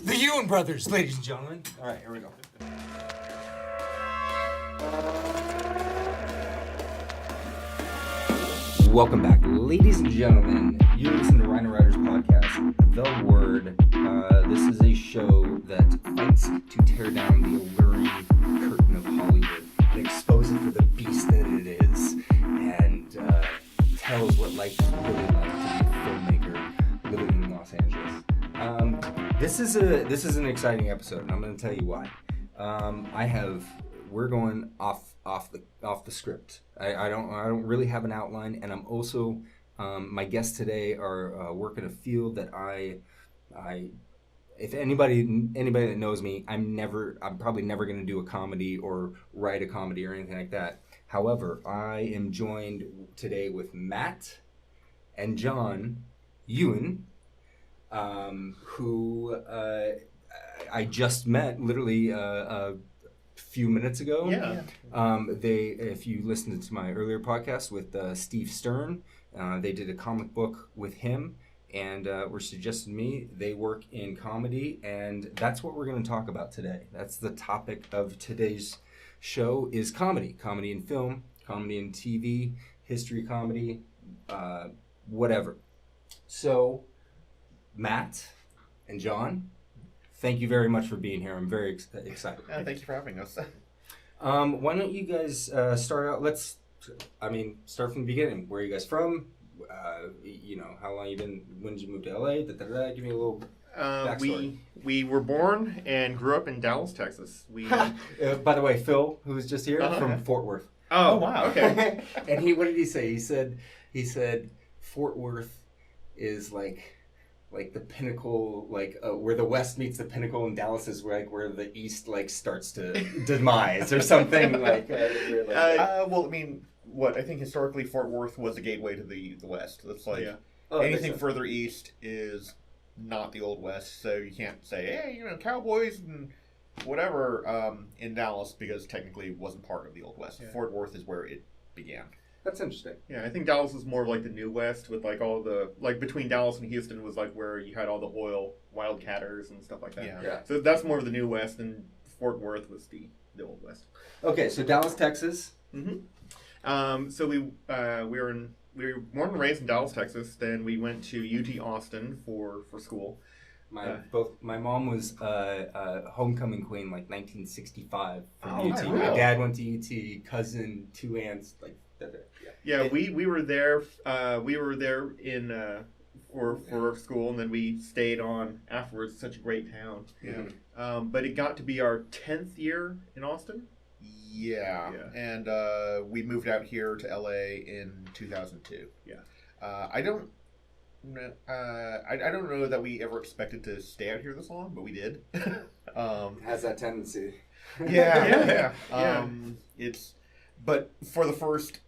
The Yuan brothers, ladies and gentlemen. All right, here we go. Welcome back, ladies and gentlemen. You listen to RynoRyder's podcast, The Word. This is a show that fights to tear down the alluring curtain of Hollywood and expose it for the beast that it is, and tells what life is really like to be a filmmaker living in Los Angeles. This is an exciting episode, and I'm going to tell you why. We're going off the script. I don't really have an outline, and I'm also my guests today are work in a field that I if anybody that knows me, I'm probably never going to do a comedy or write a comedy or anything like that. However, I am joined today with Matt and John Yuan, who I just met literally a few minutes ago. Yeah. If you listened to my earlier podcast with Steve Stern, they did a comic book with him, and were suggesting me. They work in comedy, and that's what we're going to talk about today. That's the topic of today's show: is comedy in film, comedy in TV, history comedy, whatever. So, Matt and John, thank you very much for being here. I'm very excited. Thank you for having us. Why don't you guys start out? Start from the beginning. Where are you guys from? How long you been? When did you move to LA? Give me a little backstory. We were born and grew up in Dallas, Texas. By the way, Phil, who was just here, from Fort Worth. Oh wow, okay. And what did he say? He said Fort Worth is like the pinnacle, where the West meets the pinnacle, and Dallas is where the East starts to demise or something like. I think historically Fort Worth was a gateway to the West. That's anything further east is not the Old West, so you can't say, hey, Cowboys and whatever in Dallas, because technically it wasn't part of the Old West. Yeah. Fort Worth is where it began. That's interesting. Yeah, I think Dallas was more of the New West, with all the between Dallas and Houston was where you had all the oil wildcatters and stuff like that. Yeah. So that's more of the New West, and Fort Worth was the Old West. Okay, so Dallas, Texas. Mm-hmm. So we were born and raised in Dallas, Texas. Then we went to UT Austin for school. My mom was homecoming queen 1965 from UT. Wow. My dad went to UT. Cousin, two aunts Yeah, we were there. We were there for school, and then we stayed on afterwards. It's such a great town. Yeah. But it got to be our 10th year in Austin. Yeah. And we moved out here to LA in 2002. Yeah. I don't know that we ever expected to stay out here this long, but we did. Has that tendency. Yeah. But for the first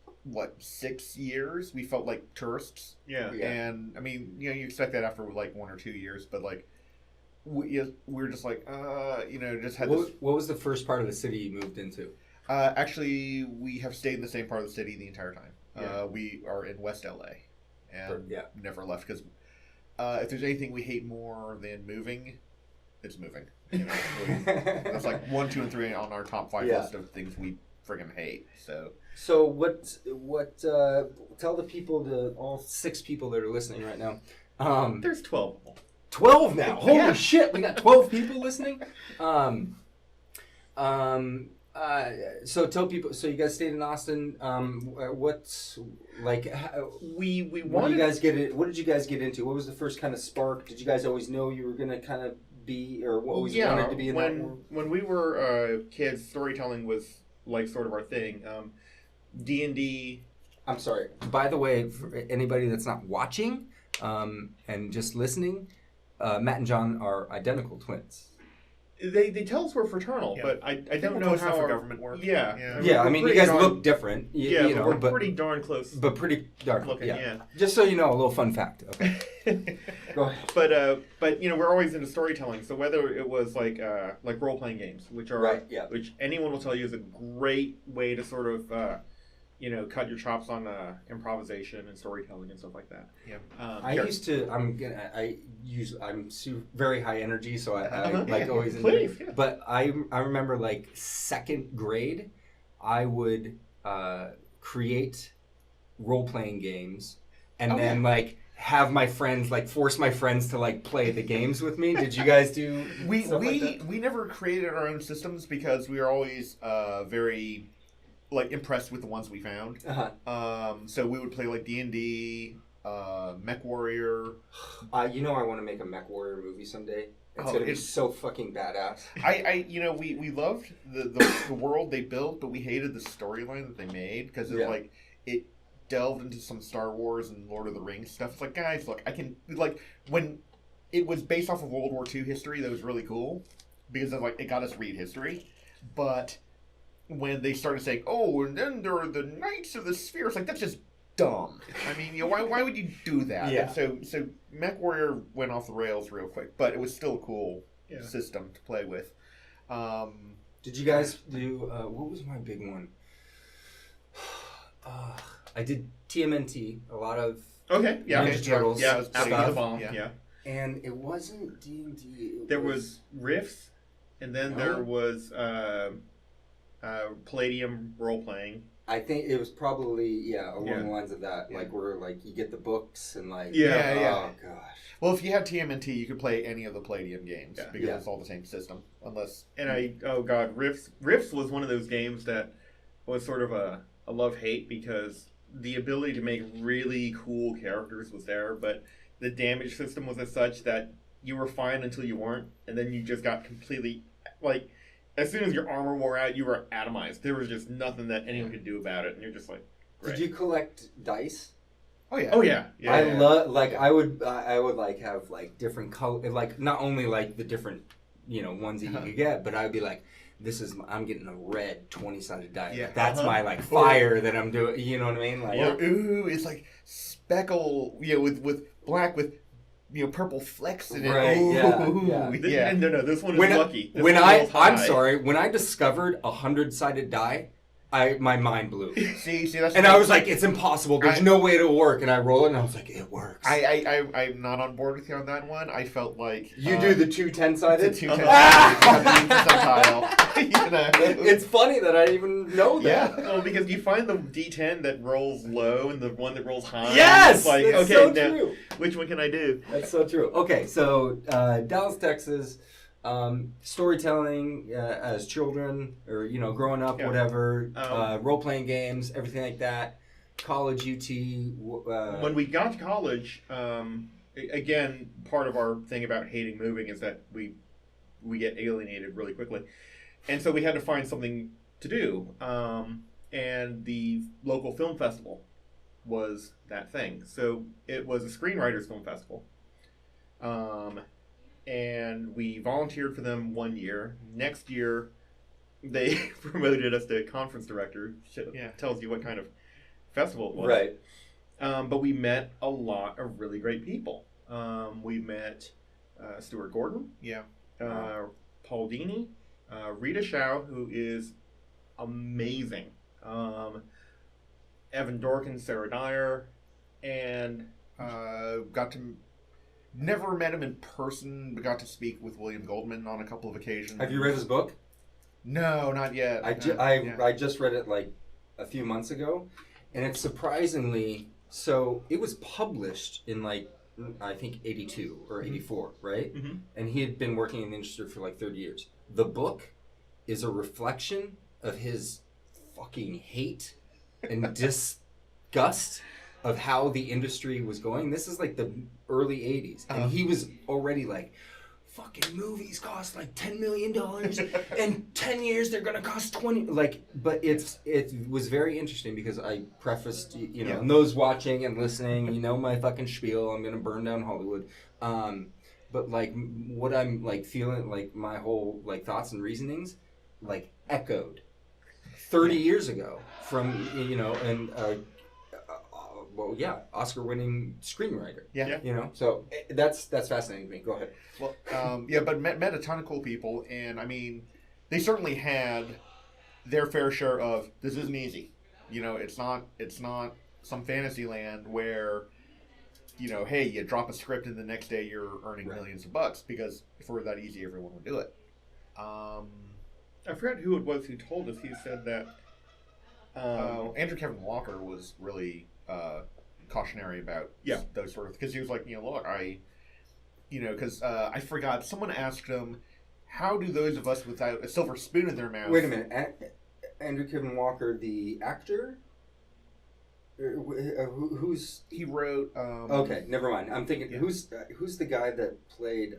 6 years, we felt like tourists. Yeah. And you expect that after 1 or 2 years, but we were just just had this. What was the first part of the city you moved into? Actually, we have stayed in the same part of the city the entire time. Yeah. We are in West LA, and never left, because if there's anything we hate more than moving, it's moving. That's 1, 2, and 3 on our top 5 list of things we friggin' hate. So what? Tell the people, all 6 people that are listening right now. There's 12 of them. 12 now. Holy shit! We got 12 people listening. So tell people. So you guys stayed in Austin. What's we what did you guys get it? What did you guys get into? What was the first kind of spark? Did you guys always know you were gonna kind of be, or always wanted to be in that world? When we were kids, storytelling was sort of our thing. D&D. I'm sorry. By the way, for anybody that's not watching and just listening, Matt and John are identical twins. They tell us we're fraternal, but I don't know how our government work. Yeah. You guys look different. We're pretty darn close. But pretty dark looking. Yeah. Just so you know, a little fun fact. Okay. Go ahead. But we're always into storytelling. So whether it was role playing games, which anyone will tell you is a great way to sort of cut your chops on improvisation and storytelling and stuff like that. Yeah. I'm very high energy, so I always. Please, yeah. But I remember like second grade, I would create role-playing games and then like have my friends force my friends to play the games with me. Did you guys do stuff like that? We never created our own systems because we were always very impressed with the ones we found. So we would play D&D, Mech Warrior. I want to make a Mech Warrior movie someday. It's gonna be so fucking badass. We loved the world they built, but we hated the storyline that they made because it delved into some Star Wars and Lord of the Rings stuff. It's like, guys, look, I can when it was based off of World War II history, that was really cool because it got us to read history. But when they started saying, "Oh, and then there are the Knights of the Sphere," it's like, that's just dumb. I mean, why would you do that? Yeah. And so Mech Warrior went off the rails real quick, but it was still a cool system to play with. Did you guys do what was my big one? I did TMNT, a lot of Ninja Turtles stuff. Yeah. And it wasn't D&D. There was Riffs, and then there was Palladium role-playing. I think it was probably along the lines of that, where you get the books and oh gosh. Well, if you had TMNT, you could play any of the Palladium games because it's all the same system, unless. And Riffs was one of those games that was sort of a love-hate because the ability to make really cool characters was there, but the damage system was as such that you were fine until you weren't, and then you just got completely as soon as your armor wore out, you were atomized. There was just nothing that anyone could do about it, and you're just like, great. Did you collect dice? Oh yeah. Oh yeah. love I would have different color, not only the different ones that you could get, but I'd be like, I'm getting a red 20-sided die. Yeah. That's my fire that I'm doing. You know what I mean? It's speckle, with black with purple flecks in it. Right. Yeah. No, this one is lucky. I'm sorry. When I discovered 100-sided die, my mind blew. See, that's. And I was like, it's impossible. There's no way it'll work. And I roll it, and I was like, it works. I'm not on board with you on that one. I felt like you do the 2 10-sided. The 2 10-sided. It's funny that I even know that. Yeah. Oh, because you find the D10 that rolls low and the one that rolls high. Yes. It's so true. Which one can I do? That's so true. Okay, so Dallas, Texas. Storytelling as children or growing up, whatever, role-playing games, everything like that. College, UT. When we got to college, again, part of our thing about hating moving is that we get alienated really quickly, and so we had to find something to do. And the local film festival was that thing. So it was a screenwriters film festival. And we volunteered for them 1 year. Next year, they promoted us to conference director. Tells you what kind of festival it was. Right. But we met a lot of really great people. We met Stuart Gordon. Yeah. Paul Dini. Rita Shao, who is amazing. Evan Dorkin, Sarah Dyer. And got to... Never met him in person, but got to speak with William Goldman on a couple of occasions. Have you read his book? No, not yet. I just read it a few months ago, and it's surprisingly so. It was published in I think 82 or 84, right? Mm-hmm. And he had been working in the industry for 30 years. The book is a reflection of his fucking hate and disgust of how the industry was going. This is the early 80s. And he was already fucking movies cost $10 million and 10 years they're gonna cost 20. But it was very interesting because I prefaced, and those watching and listening, my fucking spiel, I'm gonna burn down Hollywood. But what I'm feeling, my whole thoughts and reasonings echoed 30 years ago from, and Oscar-winning screenwriter. Yeah. So that's fascinating to me. Go ahead. Well, but met a ton of cool people, and I mean, they certainly had their fair share of this isn't easy. You know, it's not some fantasy land where, you know, hey, you drop a script and the next day you're earning millions of bucks, because if it were that easy, everyone would do it. I forgot who it was who told us. He said that Andrew Kevin Walker was really cautionary about those sort of, because he was like, you know, look, because I forgot, someone asked him, how do those of us without a silver spoon in their mouth... Wait a minute, Andrew Kevin Walker, the actor? Who's... He wrote... okay, never mind. I'm thinking, who's the guy that played,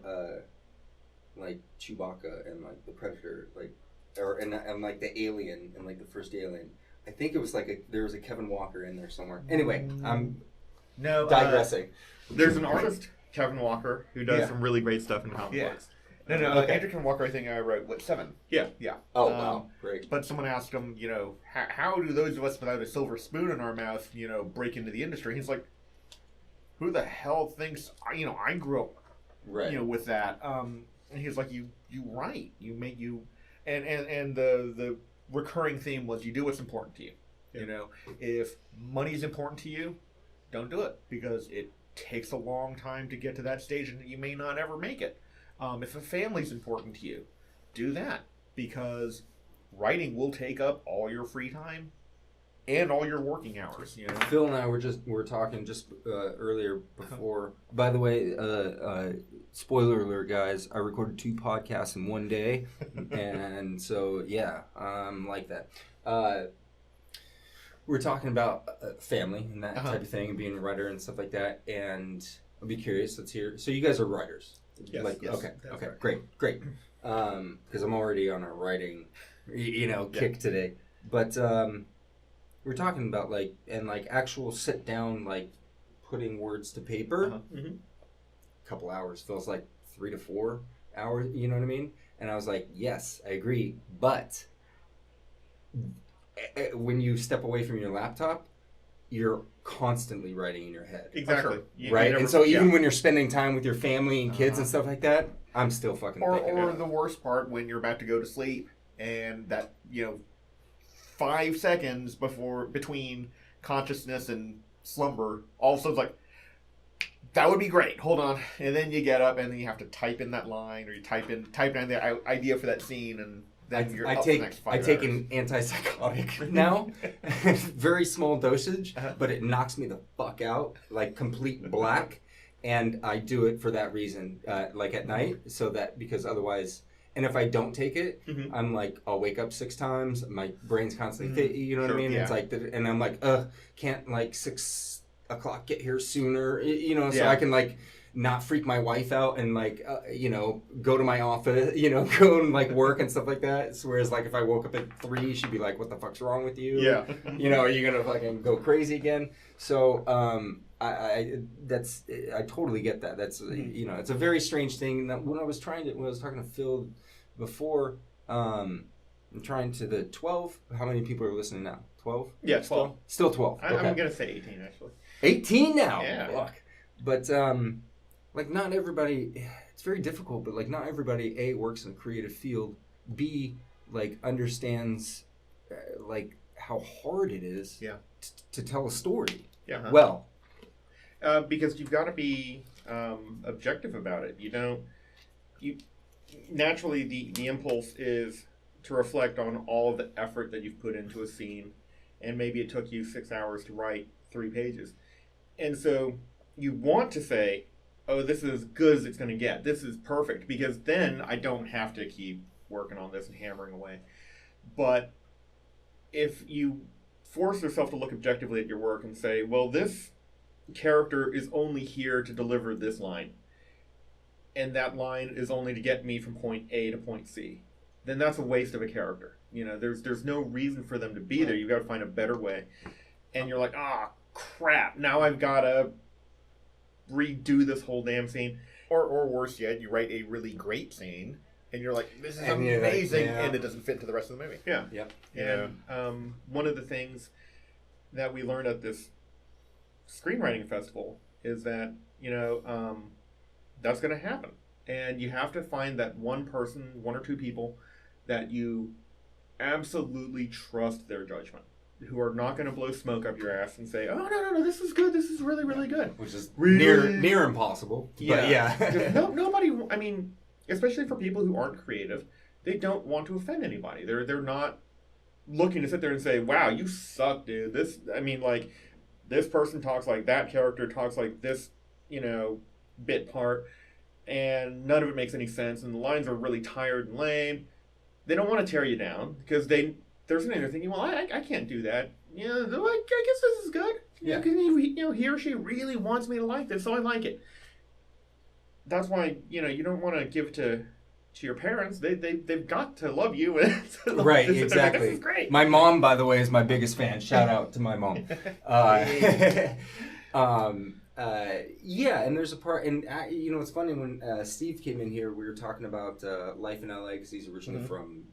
like, Chewbacca and, like, the Predator, like, and like, the Alien, and, like, the first Alien? I think it was like there was a Kevin Walker in there somewhere. Anyway, I'm digressing. There's an artist, Kevin Walker, who does some really great stuff in comic books. No, Andrew Kevin Walker, I think I wrote, 7? Yeah. Oh, wow, great. But someone asked him, you know, how do those of us without a silver spoon in our mouth, you know, break into the industry? He's like, who the hell thinks, you know, I grew up, you know, with that. And he's like, you write, and the recurring theme was, you do what's important to you. You know, if money's important to you, don't do it, because it takes a long time to get to that stage and you may not ever make it. If a family's important to you, do that, because writing will take up all your free time and all your working hours. You know, Phil and I were talking just earlier before. By the way, spoiler alert, guys! I recorded 2 podcasts in one day, and so like that. We're talking about family and that type of thing, and being a writer and stuff like that. And I'll be curious. Let's hear. So you guys are writers. Yes. Okay. Right. Great. Because I'm already on a writing, kick today. But we're talking about actual sit down, like putting words to paper. A couple hours feels like 3 to 4 hours. You know what I mean? And I was like, yes, I agree. But when you step away from your laptop, you're constantly writing in your head. Exactly. Right? And so even when you're spending time with your family and kids and stuff like that, I'm still fucking thinking. Or the worst part, when you're about to go to sleep and that, 5 seconds between consciousness and slumber, all of a sudden it's like, that would be great. Hold on. And then you get up and then you have to type in that line, or you type in the idea for that scene, and then you're up for the next 5 hours. I take an antipsychotic now, very small dosage, but it knocks me the fuck out, like complete black, and I do it for that reason, like at night, because otherwise, and if I don't take it, I'm like, I'll wake up 6 times, my brain's constantly, you know what I mean? Yeah. It's like, and I'm like, can't like 6 o'clock get here sooner, so I can like not freak my wife out and like go to my office, go and like work and stuff like that. So whereas like if I woke up at 3, she'd be like, what the fuck's wrong with you? Yeah. Are you gonna fucking go crazy again? So I totally get that. That's it's a very strange thing. That when I was talking to Phil before, I'm trying to the 12. How many people are listening now? 12? Yeah, 12. Still 12. I'm gonna say 18 actually. 18 now. Yeah. Fuck. But like not everybody. It's very difficult. But like not everybody A, works in a creative field. B, like understands like how hard it is. To tell a story. Yeah. Well. Because you've got to be objective about it. You naturally the impulse is to reflect on all of the effort that you've put into a scene, and maybe it took you 6 hours to write 3 pages. And so you want to say, oh, this is as good as it's going to get. This is perfect, because then I don't have to keep working on this and hammering away. But if you force yourself to look objectively at your work and say, well, this character is only here to deliver this line, and that line is only to get me from point A to point C, then that's a waste of a character. There's no reason for them to be there. You've got to find a better way. And you're like, crap, now I've got to redo this whole damn scene. Or worse yet, you write a really great scene, and you're like, this is amazing, and it doesn't fit into the rest of the movie. Yeah. Yep. And one of the things that we learned at this screenwriting festival is that, that's going to happen. And you have to find that one person, 1 or 2 people, that you absolutely trust their judgment. who are not going to blow smoke up your ass and say, "Oh no, this is good. This is really, really good," which is really? near impossible. Yeah, but yeah. Nobody. I mean, especially for people who aren't creative, they don't want to offend anybody. They're not looking to sit there and say, "Wow, you suck, dude." This person talks like that character talks like this, bit part, and none of it makes any sense, and the lines are really tired and lame. They don't want to tear you down because they're sitting there thinking, "Well, I can't do that. Yeah, though I guess this is good. Yeah, because he or she really wants me to like this, so I like it." That's why you don't want to give to your parents. They've got to love you. Right, exactly. This is great. My mom, by the way, is my biggest fan. Shout out to my mom. Yeah, and there's a part, and it's funny when Steve came in here, we were talking about life in LA because he's originally from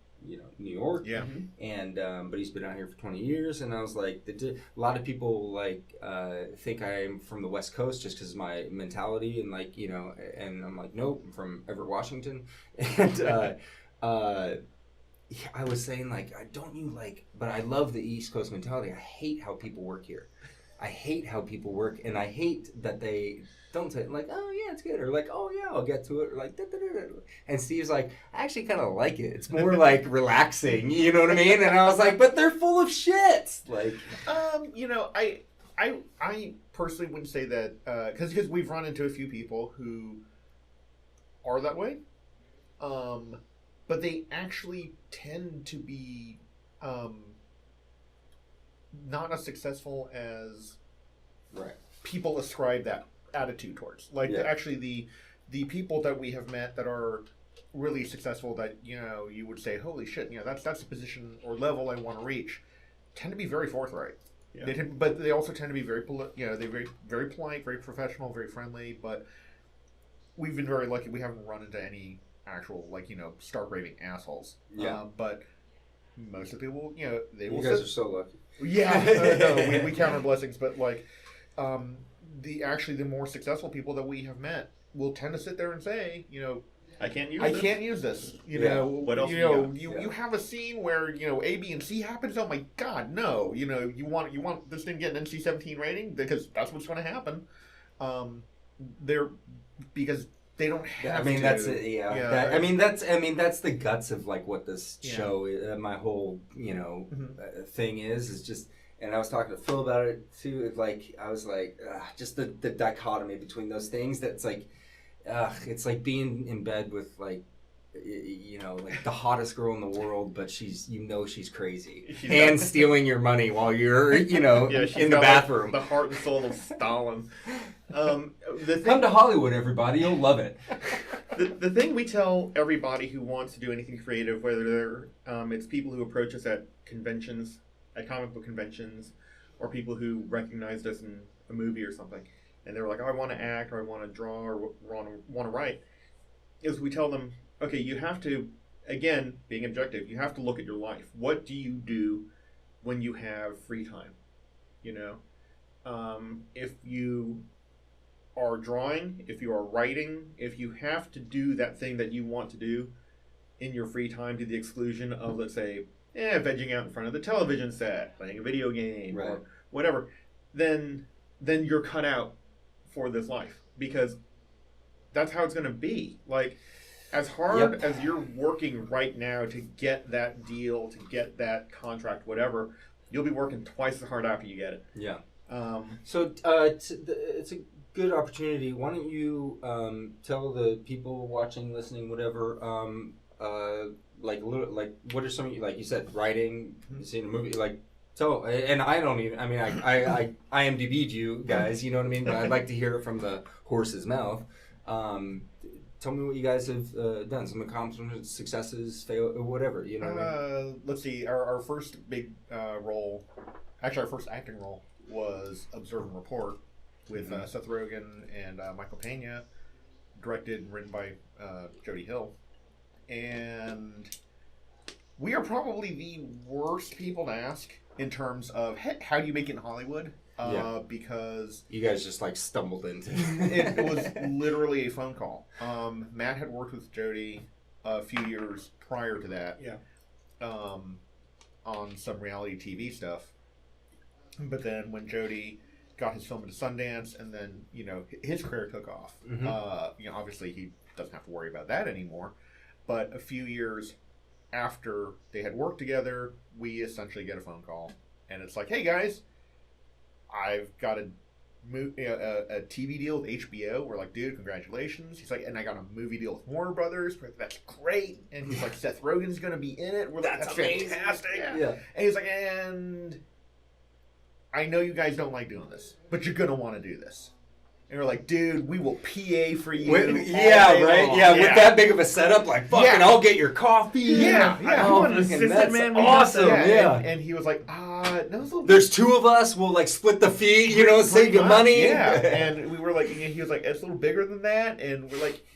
New York. Yeah. And but he's been out here for 20 years, and I was like, a lot of people think I'm from the West Coast just because of my mentality, and and I'm like, nope, I'm from Everett, Washington, and I was saying but I love the East Coast mentality. I hate how people work here. I hate how people work, and I hate that they don't say oh yeah, it's good, or oh yeah, I'll get to it, or da, da, da, da. And Steve's like, I actually kind of like it. It's more relaxing, you know what I mean? And I was like, but they're full of shit. I personally wouldn't say that because we've run into a few people who are that way, but they actually tend to be not as successful as people ascribe that attitude towards. Actually, the people that we have met that are really successful, that you would say, holy shit, that's the position or level I want to reach, tend to be very forthright. Yeah. But they also tend to be very they're very, very polite, very professional, very friendly. But we've been very lucky; we haven't run into any actual stark raving assholes. Yeah. But most of the people, they will. You guys are so lucky. Yeah, no, we count our blessings, but the more successful people that we have met will tend to sit there and say, I can't use this. What else you have a scene where A, B, and C happens. Oh my God, no! You want this thing to get an NC-17 rating because that's what's going to happen. Because they don't have. I mean, to. That's it. Yeah. That's the guts of what this show. My whole thing is just. And I was talking to Phil about it too. I was like, just the dichotomy between those things. That's it's like being in bed with the hottest girl in the world, but she's crazy and stealing your money while you're in the bathroom. The heart and soul of Stalin. Come to Hollywood, everybody. You'll love it. The thing we tell everybody who wants to do anything creative, whether it's people who approach us at conventions, at comic book conventions, or people who recognized us in a movie or something, and they were like, "Oh, I want to act, or I want to draw, or want to write," is we tell them, okay, you have to, again, being objective, you have to look at your life. What do you do when you have free time? If you are drawing, if you are writing, if you have to do that thing that you want to do in your free time to the exclusion of, let's say, vegging out in front of the television set, playing a video game, or whatever, then you're cut out for this life, because that's how it's going to be. As hard as you're working right now to get that deal, to get that contract, whatever, you'll be working twice as hard after you get it. Yeah. So it's a good opportunity. Why don't you tell the people watching, listening, whatever, what are some, like you said, writing, seeing a movie, and I don't even, I IMDb'd you guys, you know what I mean, but I'd like to hear it from the horse's mouth. Tell me what you guys have done, some accomplishments, successes, fail, whatever, you know what I mean? Let's see, our first big role, actually our first acting role, was Observe and Report with Seth Rogen and Michael Pena, directed and written by Jody Hill. And we are probably the worst people to ask in terms of how do you make it in Hollywood? Because you guys just stumbled into it. It was literally a phone call. Matt had worked with Jody a few years prior to that, on some reality TV stuff, But then when Jody got his film into Sundance, and then his career took off. Obviously he doesn't have to worry about that anymore. But a few years after they had worked together, we essentially get a phone call, and it's like, "Hey guys, I've got a TV deal with HBO." We're like, "Dude, congratulations." He's like, "And I got a movie deal with Warner Brothers. That's great." And he's like, "Seth Rogen's going to be in it." We're like, "That's fantastic." Yeah. And he's like, "And I know you guys don't like doing this, but you're going to want to do this." And we're like, "Dude, we will PA for you." With that big of a setup, like, fucking, I'll get your coffee. Yeah. I'm an assistant, that's man. awesome. And he was like, no, there's two of us. We'll like split the fee. Save you money. Yeah. And we were like, he was like, "It's a little bigger than that." And we're like,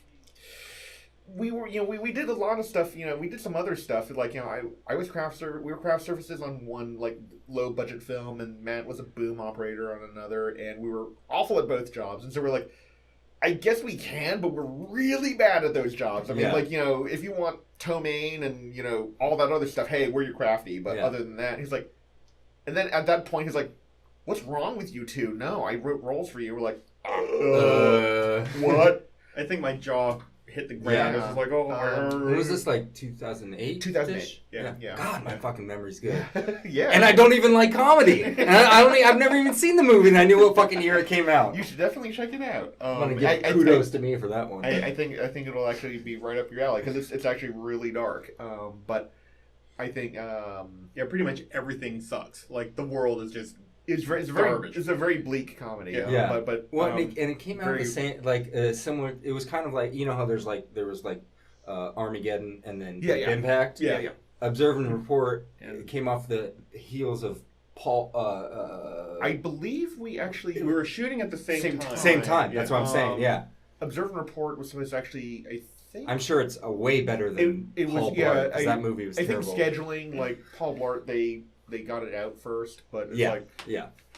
we did a lot of stuff. We did some other stuff. Like, I was we were craft services on one like low budget film, and Matt was a boom operator on another, and we were awful at both jobs. And so we're like, I guess we can, but we're really bad at those jobs. I mean, if you want ptomaine and all that other stuff, hey, we're your crafty. But other than that, he's like, and then at that point, he's like, "What's wrong with you two?" "No, I wrote roles for you." We're like, what? I think my jaw hit the ground. Yeah. I was like, oh. What was this, like 2008? 2008. Yeah. God, my fucking memory's good. Yeah. And I don't even like comedy. And I've never even seen the movie, and I knew what fucking year it came out. You should definitely check it out. I'm gonna give kudos to me for that one. I think it'll actually be right up your alley because it's actually really dark. But I think pretty much everything sucks. Like the world is just it's a very bleak comedy. But and it came out the same similar. It was kind of like how there was Armageddon and then Impact. Yeah. Observe and Report came off the heels of Paul. I believe we were shooting at the same time. Same time. That's what I'm saying. Yeah. Observe and Report was actually, I think. I'm sure it's a way better than Paul Blart, because that movie was terrible. I think scheduling, like Paul Blart, they got it out first, but it's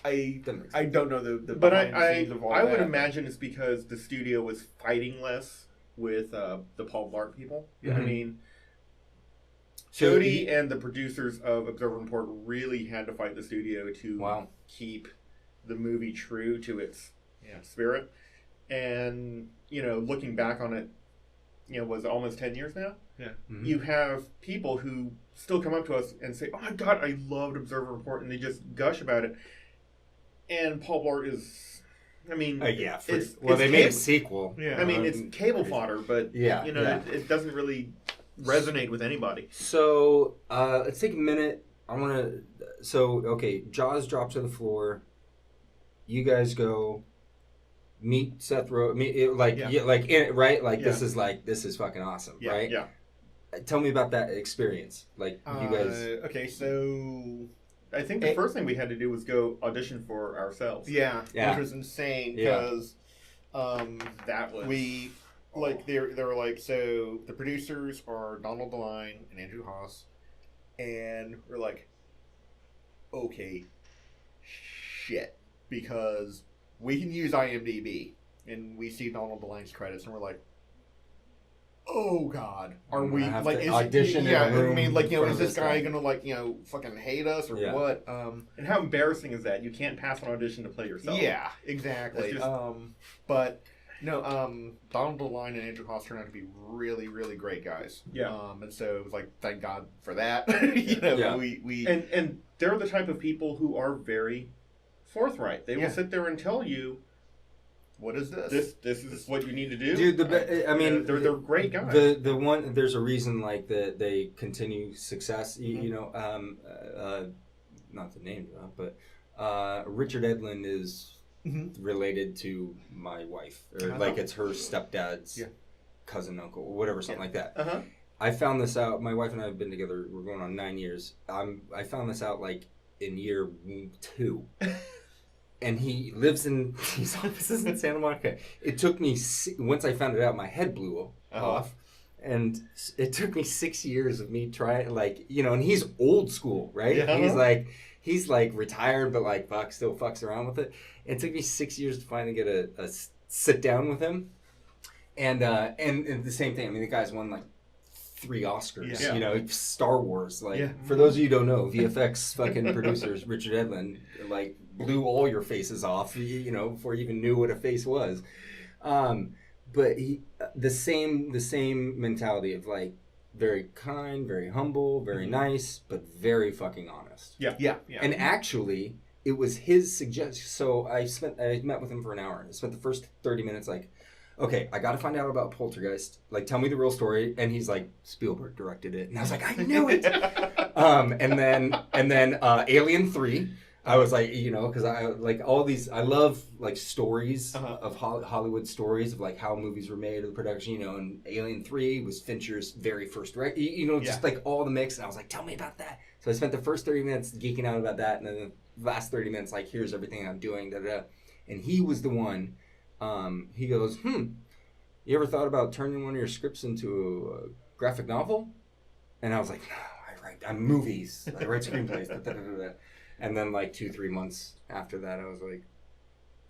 I don't know the but behind the scenes of all I would that. imagine it's because the studio was fighting less with the Paul Blart people. Yeah. I mean, Jody and the producers of Observe and Report really had to fight the studio to keep the movie true to its spirit. And looking back on it, was it almost 10 years now? Yeah. Mm-hmm. You have people who still come up to us and say, "Oh my God, I loved Observe and Report," and they just gush about it. And Paul Blart is, I mean, they made a sequel. Yeah, I mean, it's cable fodder, but it doesn't really resonate with anybody. So let's take a minute. I want to. So Jaws drops to the floor. You guys go meet Seth Rogen. This is fucking awesome, right? Yeah. Tell me about that experience. Like you guys. Okay, so I think the first thing we had to do was go audition for ourselves. Yeah. Which was insane because that was they were like, so the producers are Donald DeLine and Andrew Haas, and we're like, okay, shit, because we can use IMDb, and we see Donald DeLine's credits, and we're like, oh God, are we like audition? I mean, is this guy gonna fucking hate us or what? And how embarrassing is that? You can't pass an audition to play yourself. Yeah, exactly. But no, Donald DeLine and Andrew Haas turned out to be really, really great guys. Yeah. And so it was like, thank God for that. We and they're the type of people who are very forthright. They will sit there and tell you, what is this? This is what you need to do, dude. They're great guys. The one, there's a reason they continue success. Not the name, but Richard Edlund is related to my wife, or it's her stepdad's cousin, uncle, or whatever, something like that. I found this out. My wife and I have been together. We're going on 9 years. I found this out in year 2. And he lives in his offices in Santa Monica. It took me, once I found it out, my head blew off. And it took me 6 years of me trying, and he's old school, right? Yeah. He's retired, but still fucks around with it. It took me 6 years to finally get a sit down with him. And the same thing. I mean, the guy's won 3 Oscars. Yeah. You know, Star Wars. Like, for those of you who don't know, VFX fucking producers, Richard Edlund, like, blew all your faces off, you know, before you even knew what a face was. But the same mentality of, like, very kind, very humble, very nice, but very fucking honest. Yeah. And actually, it was his suggestion. So I met with him for an hour. I spent the first 30 minutes like, okay, I got to find out about Poltergeist. Like, tell me the real story. And he's like, Spielberg directed it. And I was like, I knew it. And then Alien 3. I was like, you know, because I like all these. I love like stories of Hollywood stories of like how movies were made, of the production. You know, and Alien 3 was Fincher's very first you know, just like all the mix. And I was like, tell me about that. So I spent the first 30 minutes geeking out about that, and then the last 30 minutes like, here's everything I'm doing. Da, da, da. And he was the one. He goes, you ever thought about turning one of your scripts into a graphic novel? And I was like, no, I'm movies. I write screenplays. Da, da, da, da, da. And then, like, 2-3 months after that, I was like,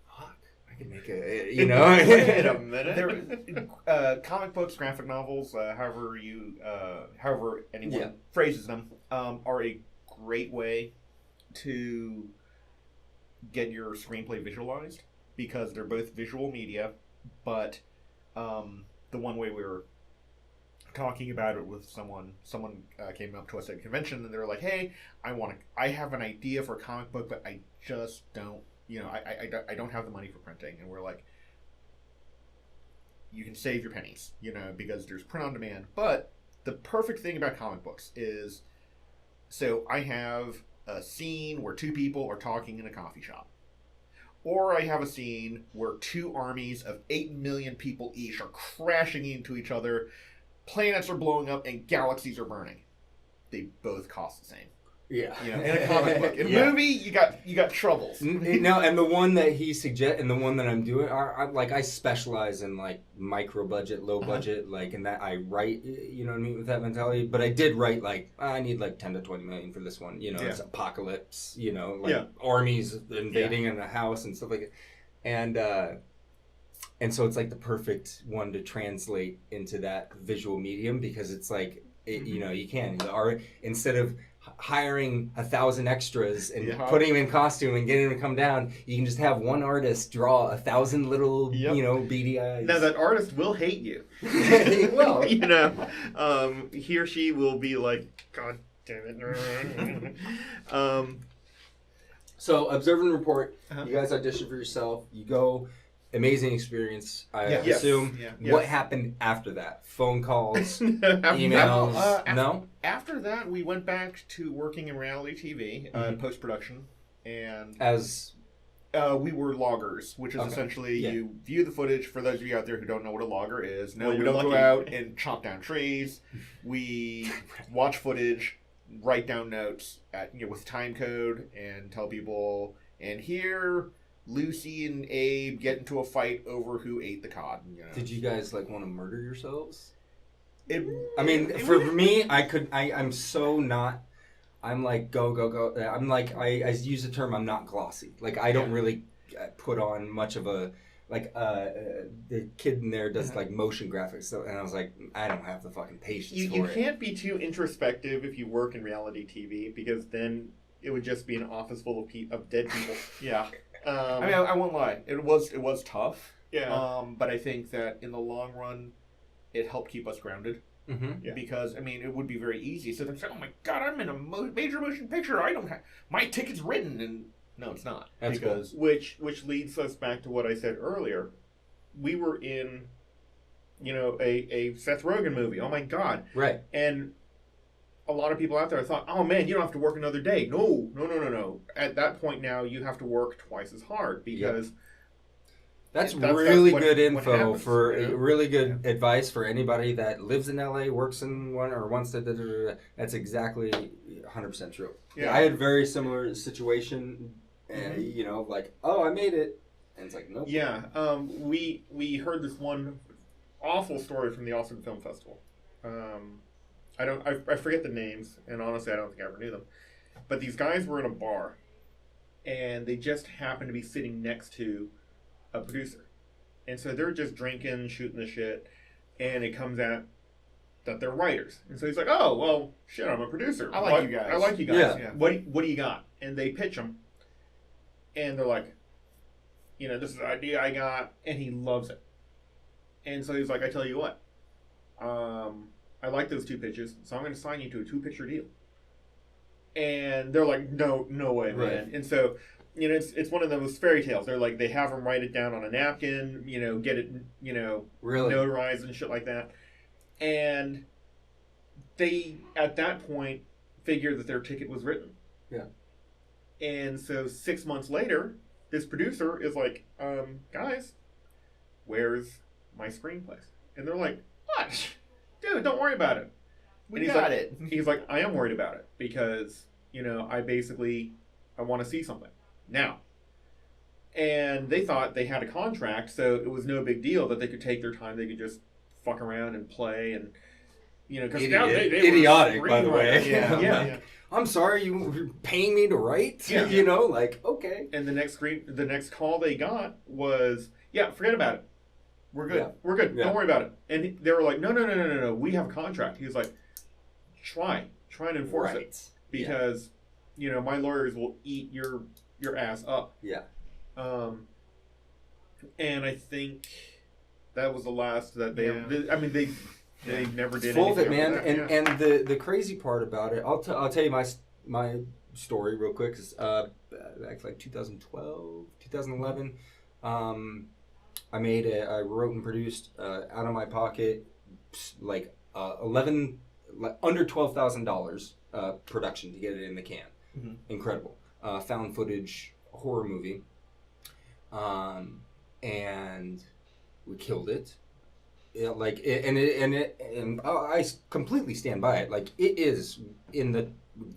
fuck, I can make a, you know? Wait a minute. Comic books, graphic novels, however anyone phrases them, are a great way to get your screenplay visualized, because they're both visual media, but the one way we were talking about it with someone came up to us at a convention, and they were like, hey, I have an idea for a comic book, but I just don't, you know, I don't have the money for printing. And we're like, you can save your pennies, you know, because there's print on demand. But the perfect thing about comic books is, so I have a scene where 2 people are talking in a coffee shop. Or I have a scene where 2 armies of 8 million people each are crashing into each other. Planets are blowing up and galaxies are burning. They both cost the same. Yeah. You know, in a comic book. In a movie, you got troubles. No, and the one that he suggests, and the one that I'm doing, I specialize in like micro budget, low budget, like, and that I write, you know what I mean, with that mentality. But I did write like, I need like 10 to 20 million for this one. You know, it's apocalypse. You know, like armies invading in a house and stuff like that. And so it's like the perfect one to translate into that visual medium, because it's like, you know, you can, instead of hiring 1,000 extras and putting them in costume and getting them to come down, you can just have one artist draw 1,000 little, you know, beady eyes. Now that artist will hate you. He will. You know, he or she will be like, God damn it. So observe and report. You guys audition for yourself. You go. Amazing experience, I assume. Yeah. What happened after that? Phone calls, emails? No? After that, we went back to working in reality TV, post-production. And as we were loggers, which is essentially you view the footage. For those of you out there who don't know what a logger is, we don't go out and chop down trees. We watch footage, write down notes with time code, and tell people, and here Lucy and Abe get into a fight over who ate the cod. You know. Did you guys like want to murder yourselves? For me, I'm so not. I'm like go. I'm like I use the term. I'm not glossy. Like I don't really put on much of a the kid in there does like motion graphics. So, and I was like, I don't have the fucking patience for it. You can't be too introspective if you work in reality TV, because then it would just be an office full of dead people. Yeah. I won't lie. It was tough. Yeah. But I think that in the long run, it helped keep us grounded. Mm-hmm. Yeah. Because it would be very easy. So they say, "Oh my God, I'm in a major motion picture. I don't have my ticket's written," and no, it's not. That's because cool. Which leads us back to what I said earlier. We were in, a Seth Rogen movie. Oh my God. Right. And a lot of people out there thought, oh man, you don't have to work another day. No. At that point now, you have work twice as hard, because that's really good info happens, for really good advice for anybody that lives in LA, works in one, or wants to. That's exactly 100% true. Yeah. I had a very similar situation. Like, oh, I made it, and it's like, nope. Yeah. We heard this one awful story from the Austin Film Festival. I forget the names, and honestly, I don't think I ever knew them. But these guys were in a bar, and they just happened to be sitting next to a producer. And so they're just drinking, shooting the shit, and it comes out, that they're writers. And so he's like, oh, well, shit, I'm a producer. I like you guys. I like you guys. Yeah. What do you got? And they pitch him. And they're like, this is the idea I got. And he loves it. And so he's like, I tell you what. I like those 2 pitches, so I'm going to sign you to a 2-picture deal. And they're like, no way, man. Right. And so, it's one of those fairy tales. They're like, they have him write it down on a napkin, get it, really? notarized and shit like that. And they, at that point, figured that their ticket was written. Yeah. And so 6 months later, this producer is like, guys, where's my screenplay? And they're like, what? Dude, don't worry about it. We got it. He's like, I am worried about it because, I want to see something now. And they thought they had a contract, so it was no big deal that they could take their time. They could just fuck around and play and, because now they idiotic, were by the way. Yeah. I'm sorry, you're paying me to write? Yeah. Okay. And the next call they got was, yeah, forget about it. We're good. Yeah. We're good. Yeah. Don't worry about it. And they were like, no. We have a contract. He was like, try and enforce it because, my lawyers will eat your ass up. Yeah. And I think that was the last that they. They never did. Full of it, anything man. after that, And the crazy part about it, I'll tell you my story real quick. Cause, back like 2012, 2011. I wrote and produced out of my pocket like under $12,000 production to get it in the can. Mm-hmm. Incredible. Found footage horror movie. And we killed it. Yeah, and I completely stand by it. Like, it is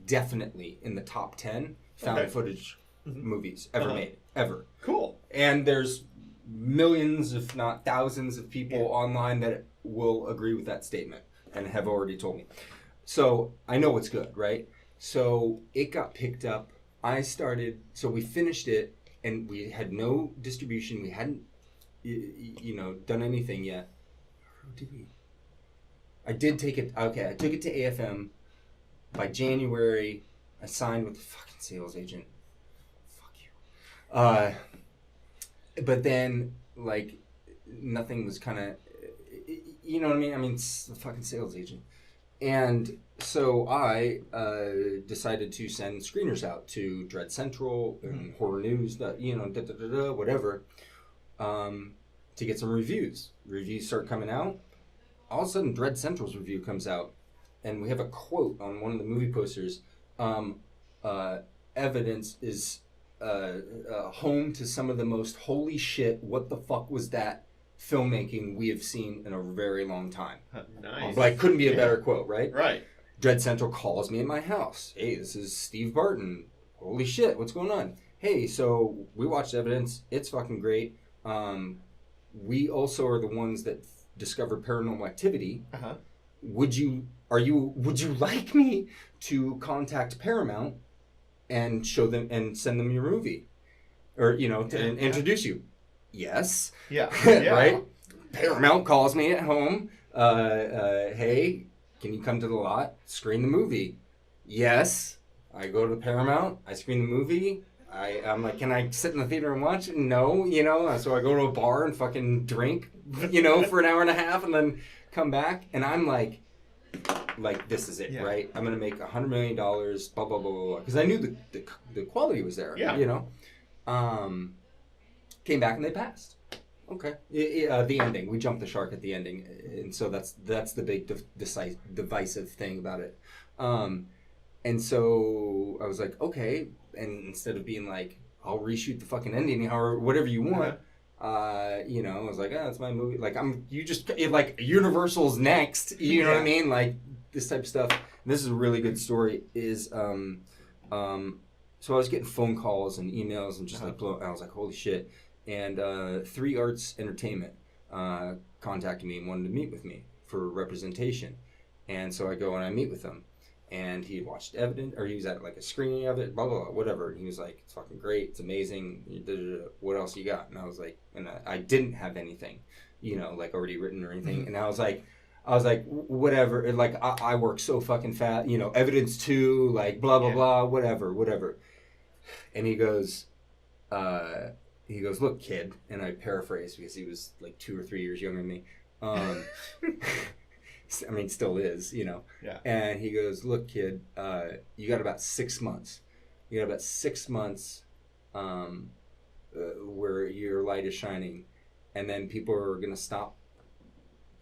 definitely in the top 10 found footage movies ever made, ever. Cool. And there's millions, if not thousands, of people online that will agree with that statement and have already told me. So I know it's good, right? So it got picked up. So we finished it, and we had no distribution. We hadn't, done anything yet. Did we? I did take it. Okay, I took it to AFM. By January, I signed with the fucking sales agent. Fuck you. But then, like, nothing was kind of, you know what I mean? I mean, it's the fucking sales agent. And so I decided to send screeners out to Dread Central and Horror News, whatever, to get some reviews. Reviews start coming out. All of a sudden, Dread Central's review comes out, and we have a quote on one of the movie posters. Evidence is home to some of the most holy shit, what the fuck was that filmmaking we have seen in a very long time. Nice. Like, couldn't be a better quote, right? Right. Dread Central calls me at my house. Hey, this is Steve Barton. Holy shit, what's going on? Hey, so we watched Evidence. It's fucking great. We also are the ones that discovered Paranormal Activity. Uh-huh. Would you like me to contact Paramount and show them and send them your movie? Or, to introduce you? Yes. Yeah. Right? Paramount calls me at home. Hey, can you come to the lot? Screen the movie. Yes. I go to Paramount. I screen the movie. I'm like, can I sit in the theater and watch it? No, so I go to a bar and fucking drink, for an hour and a half and then come back. And I'm like, this is it, right? I'm going to make $100 million, blah, blah, blah, blah, blah. Because I knew the quality was there, Came back and they passed. Okay. The ending. We jumped the shark at the ending. And so that's the big divisive thing about it. And so I was like, okay. And instead of being like, I'll reshoot the fucking ending or whatever you want, I was like, that's my movie. Like, Universal's next. You know what I mean? Like, this type of stuff. And this is a really good story. So I was getting phone calls and emails and just I was like, holy shit. And 3 Arts Entertainment contacted me and wanted to meet with me for representation. And so I go and I meet with them. And he had watched Evidence, or he was at like a screening of it, blah, blah, blah, whatever. And he was like, it's fucking great, it's amazing, what else you got? And I was like, and I didn't have anything, already written or anything. And I was like, I was like, whatever. And like, I work so fucking fast, you know, evidence 2, like, blah, blah, blah, whatever. And he goes, look, kid. And I paraphrase because he was like 2 or 3 years younger than me. I mean, still is, you know. Yeah. And he goes, look, kid, you got about 6 months. You got about 6 months where your light is shining. And then people are going to stop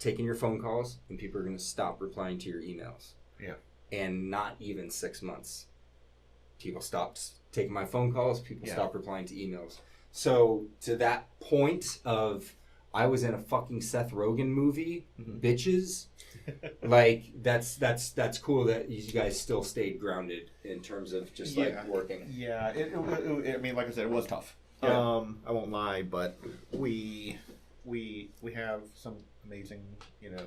taking your phone calls, and people are going to stop replying to your emails. Yeah. And not even 6 months. People stopped taking my phone calls. People stopped replying to emails. So to that point of, I was in a fucking Seth Rogen movie, bitches. Like that's cool that you guys still stayed grounded in terms of just like working. Yeah. I mean, like I said, it was tough. Yeah. I won't lie, but we have some amazing, you know,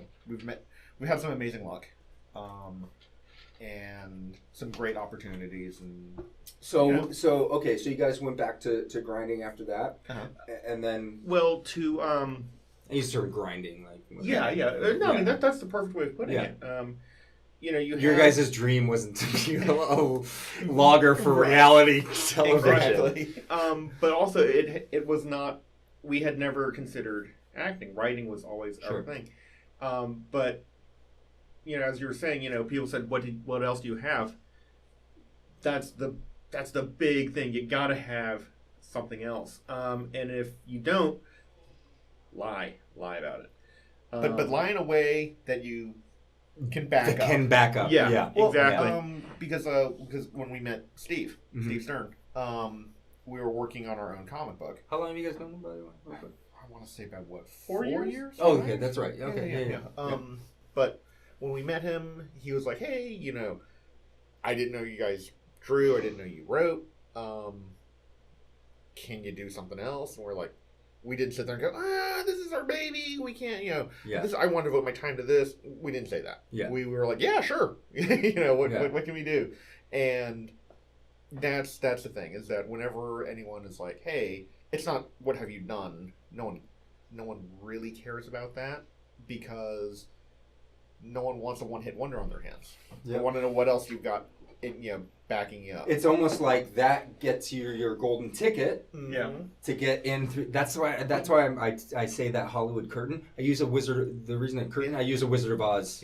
we have some amazing luck, and some great opportunities, and so okay, so you guys went back to grinding after that, and then you started grinding, like no, I mean that's the perfect way of putting it. You know, your guys' dream wasn't to be a logger for reality television. Exactly. But also it was not. We had never considered acting. Writing was always our thing. But you know, as you were saying, you know, people said, "What else do you have?" That's the big thing. You gotta have something else. And if you don't, lie about it. But lie in a way that you can back up. Yeah. Well, exactly. Because when we met Steve Stern, we were working on our own comic book. How long have you guys known him, by the way? I want to say about 4 years? Oh, okay, that's right. Okay, yeah. But when we met him, he was like, "Hey, you know, I didn't know you guys drew. I didn't know you wrote. Can you do something else?" And we're like, we didn't sit there and go, this is our baby. We can't, you know, I want to devote my time to this. We didn't say that. Yeah. We were like, yeah, sure. You know, what can we do? And that's the thing, is that whenever anyone is like, hey, it's not what have you done. No one really cares about that, because no one wants a one-hit wonder on their hands. They want to know what else you've got backing you up. It's almost like that gets you your golden ticket to get in through. That's why I say that Hollywood curtain. I use a Wizard. The reason that curtain, I use a Wizard of Oz.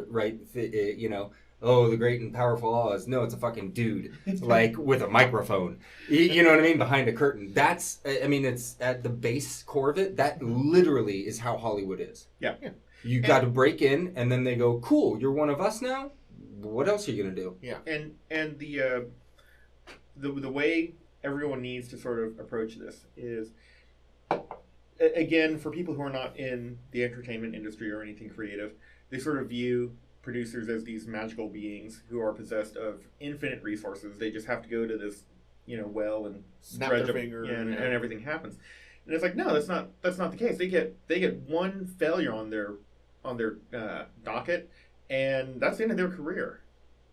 Right. You know. Oh, the great and powerful Oz. No, it's a fucking dude, like with a microphone. You know what I mean? Behind a curtain. That's. I mean, it's at the base core of it. That literally is how Hollywood is. Yeah. You got to break in, and then they go, "Cool, you're one of us now. What else are you gonna do?" Yeah, and the way everyone needs to sort of approach this is, again, for people who are not in the entertainment industry or anything creative, they sort of view producers as these magical beings who are possessed of infinite resources. They just have to go to this, you know, well and snap their finger, and everything happens. And it's like, no, that's not the case. They get one failure on their docket, and that's the end of their career.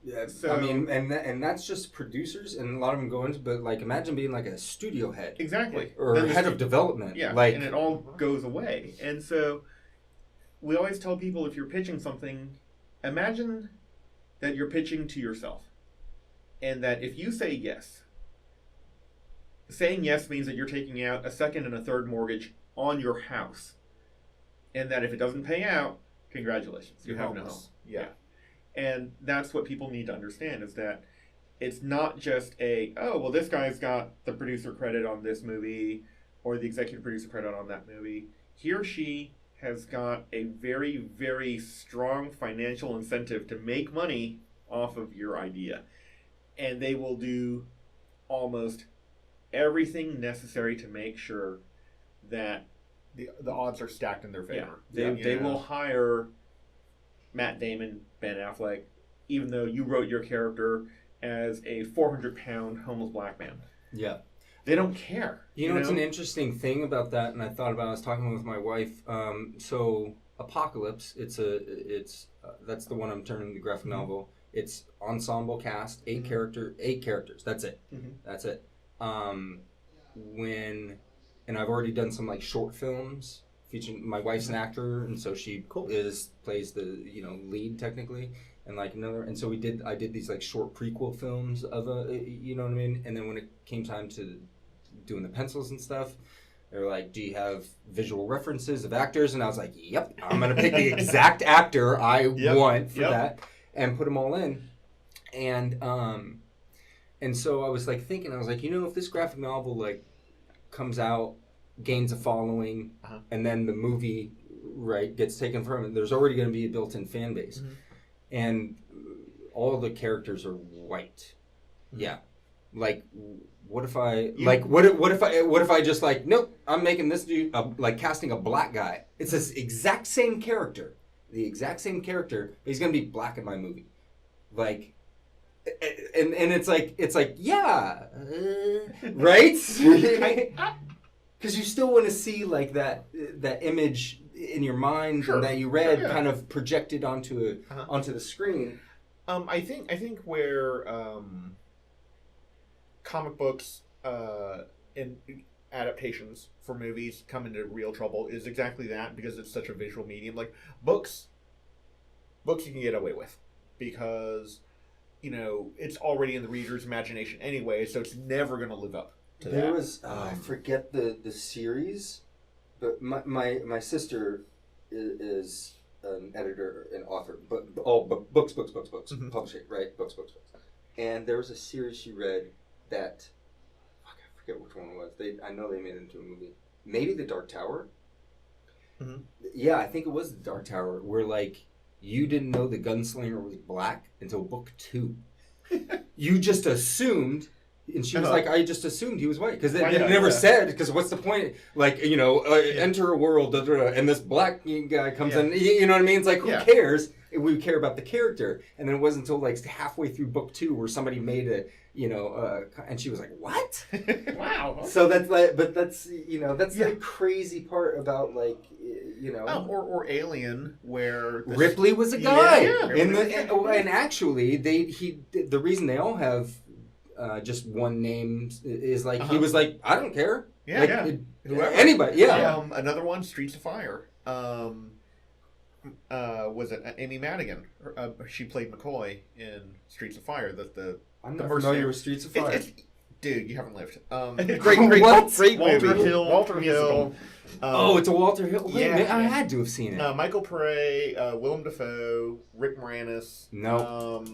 Yeah, so, I mean, and that's just producers, and a lot of them go into, but like, imagine being like a studio head, exactly, or head of development, and it all goes away. And so, we always tell people, if you're pitching something, imagine that you're pitching to yourself, and that if you say yes, saying yes means that you're taking out a second and a third mortgage on your house, and that if it doesn't pay out, congratulations, you have no home. Yeah. And that's what people need to understand, is that it's not just this guy's got the producer credit on this movie or the executive producer credit on that movie. He or she has got a very, very strong financial incentive to make money off of your idea. And they will do almost everything necessary to make sure that the odds are stacked in their favor. They will hire Matt Damon, Ben Affleck, even though you wrote your character as a 400-pound homeless black man. Yeah. They don't care. You know, it's an interesting thing about that, and I thought about it, I was talking with my wife. So Apocalypse, that's the one I'm turning the graphic novel. It's ensemble cast, 8 characters. That's it. That's it. And I've already done some like short films featuring my wife's an actor, and so she plays the lead technically, and like another. And so I did these like short prequel films of you know what I mean. And then when it came time to doing the pencils and stuff, they're like, "Do you have visual references of actors?" And I was like, "Yep, I'm gonna pick the exact actor I want for that, and put them all in." And so I was like thinking, I was like, if this graphic novel like comes out, gains a following, and then the movie gets taken from it, there's already going to be a built-in fan base, and all the characters are white. Yeah, like what if I what if I just like, nope, I'm making this dude like casting a black guy. It's this exact same character, he's going to be black in my movie, like. And it's like yeah, right? Because you still want to see like that image in your mind that you read kind of projected onto the screen. I think where comic books and adaptations for movies come into real trouble is exactly that, because it's such a visual medium. Like books you can get away with because it's already in the reader's imagination anyway, so it's never going to live up to that. There was, I forget the series, but my sister is an editor and author, but books, publishing, right? Books. And there was a series she read that, I forget which one it was. I know they made it into a movie. Maybe The Dark Tower? Mm-hmm. Yeah, I think it was The Dark Tower, where like, you didn't know the gunslinger was black until book 2. You just assumed, and she was like, I just assumed he was white. Because they never said, because what's the point? Like, enter a world, and this black guy comes in, you know what I mean? It's like, who cares? We care about the character. And then it wasn't until like halfway through book 2 where somebody made and she was like, what? Wow. So that's like, but that's the crazy part about like, or Alien, where Ripley was a guy, and actually the reason they all have just one name is like he was like, I don't care, whoever, anybody, another one, Streets of Fire, was it Amy Madigan? She played McCoy in Streets of Fire. I'm not familiar with Streets of Fire. Dude, you haven't lived. Great movie. Walter Hill. It's a Walter Hill. Wait, I had to have seen it. Michael Pare, Willem Dafoe, Rick Moranis. No.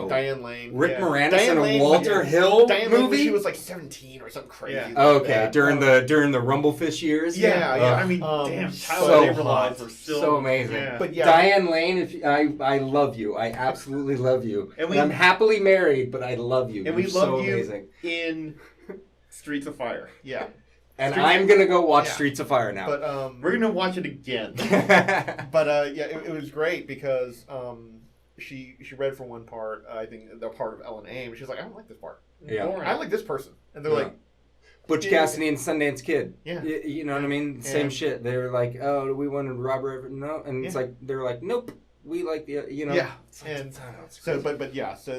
Diane Lane. Rick Moranis in a Walter Hill Diane movie? Lane when she was like 17 or something crazy. Yeah. Okay, during the Rumblefish years. Yeah. I mean, damn, so labor laws are so amazing. Yeah. But Diane Lane, I love you. I absolutely love you. And I'm happily married, but I love you. And we love you in Streets of Fire. Yeah. And I'm going to go watch Streets of Fire now. But we're going to watch it again. But it was great because she read for one part, I think the part of Ellen Aim. She's like, I don't like this part. Yeah. I like this person. And they're like, Butch Cassidy and Sundance Kid. Yeah. You know what I mean? Same shit. They were like, oh, we wanted Robert. No. And it's like, they're like, nope. We like the, Yeah. And so, so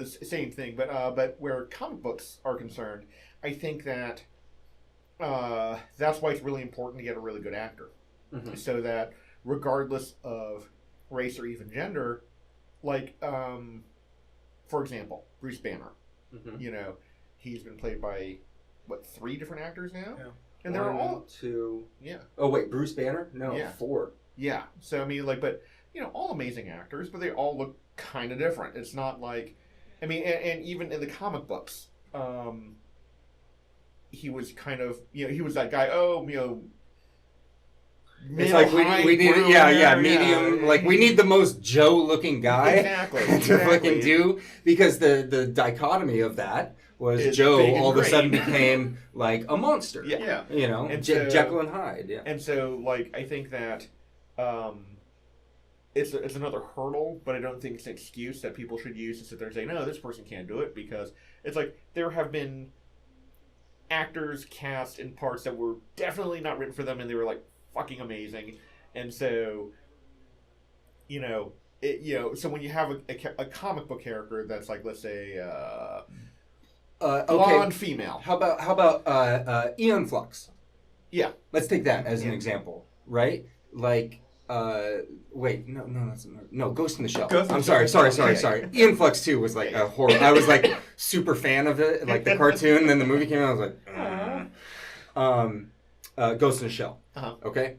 same thing. But where comic books are concerned, I think that that's why it's really important to get a really good actor. Mm-hmm. So that regardless of race or even gender, like, for example, Bruce Banner, he's been played by, 3 different actors now? Yeah. And they're all... 2... Yeah. Oh, wait, Bruce Banner? No, 4. Yeah. So, I mean, like, but, all amazing actors, but they all look kind of different. It's not like... I mean, and even in the comic books, he was kind of, he was that guy, it's like we need medium, like we need the most Joe-looking guy exactly. to fucking do, because the dichotomy of that was it's Joe all of a sudden became like a monster. Yeah. And Jekyll and Hyde. Yeah. And so, like, I think that it's another hurdle, but I don't think it's an excuse that people should use to sit there and say, no, this person can't do it, because it's like there have been actors cast in parts that were definitely not written for them, and they were like fucking amazing. And so, so when you have a comic book character that's like, let's say, blonde female. How about Aeon Flux? Yeah. Let's take that as an example, right? like wait, no, that's no Ghost in the Shell. Ghost in I'm the sorry. Shell. Influx 2 was like a horror. I was like super fan of it, like the cartoon. And then the movie came out. I was like, Ghost in the Shell. Okay,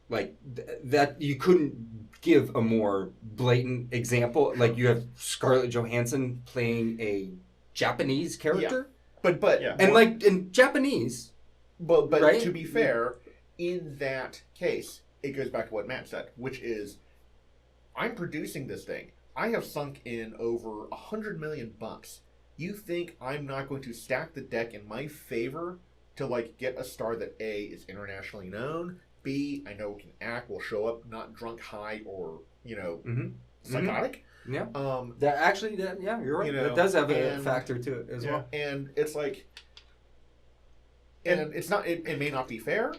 like that you couldn't give a more blatant example. Like you have Scarlett Johansson playing a Japanese character, but and like in Japanese, but right? To be fair, in that case, it goes back to what Matt said, which is, I'm producing this thing. I have sunk in over $100 million. You think I'm not going to stack the deck in my favor to like get a star that A is internationally known, B I know can act, will show up not drunk, high, or psychotic. Yeah. That actually, yeah, you're right. That does have a factor to it as well. And it's like, and it's not. It may not be fair.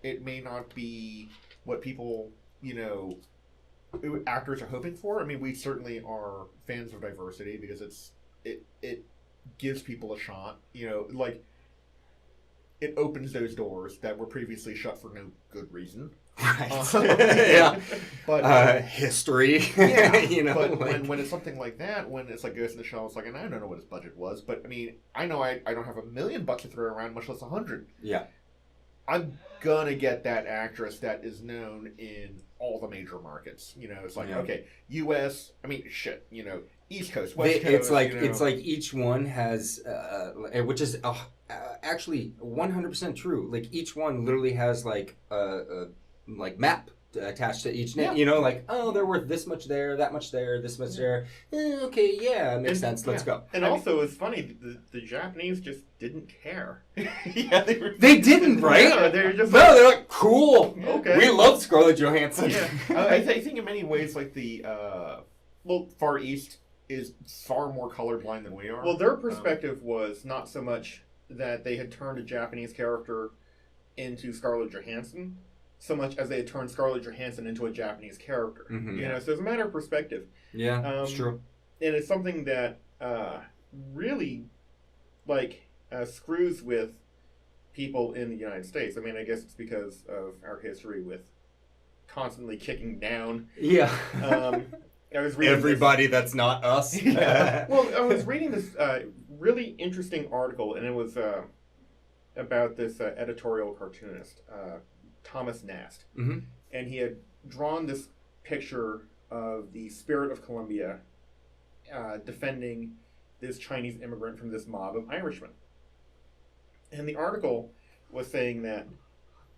It may not be what people, actors are hoping for. I mean, we certainly are fans of diversity because it gives people a shot. Like it opens those doors that were previously shut for no good reason. Right. Yeah. But history. Yeah. But like... when it's something like that, when it's like Ghost in the Shell, it's like, and I don't know what his budget was, but I mean, I know I don't have $1 million to throw around, much less 100. Yeah. I'm gonna get that actress that is known in all the major markets. It's like, okay, U.S. I mean, shit. East Coast, West Coast. It's like each one has, which is actually 100% true. Like each one literally has like a map attached to each name. Like, oh, they're worth this much there, that much there, this much there. Okay, yeah, makes sense. Let's go. And also, it's funny. The Japanese just didn't care. They didn't, right? Yeah, they're just they're like, cool. Okay, we love Scarlett Johansson. Yeah, I think in many ways, like the Far East is far more colorblind than we are. Well, their perspective was not so much that they had turned a Japanese character into Scarlett Johansson, so much as they had turned Scarlett Johansson into a Japanese character. So it's a matter of perspective. Yeah, it's true. And it's something that really, screws with people in the United States. I mean, I guess it's because of our history with constantly kicking down. Yeah. I was reading everybody that's not us. Well, I was reading this really interesting article, and it was about this editorial cartoonist, Thomas Nast. And he had drawn this picture of the Spirit of Columbia defending this Chinese immigrant from this mob of Irishmen. And the article was saying that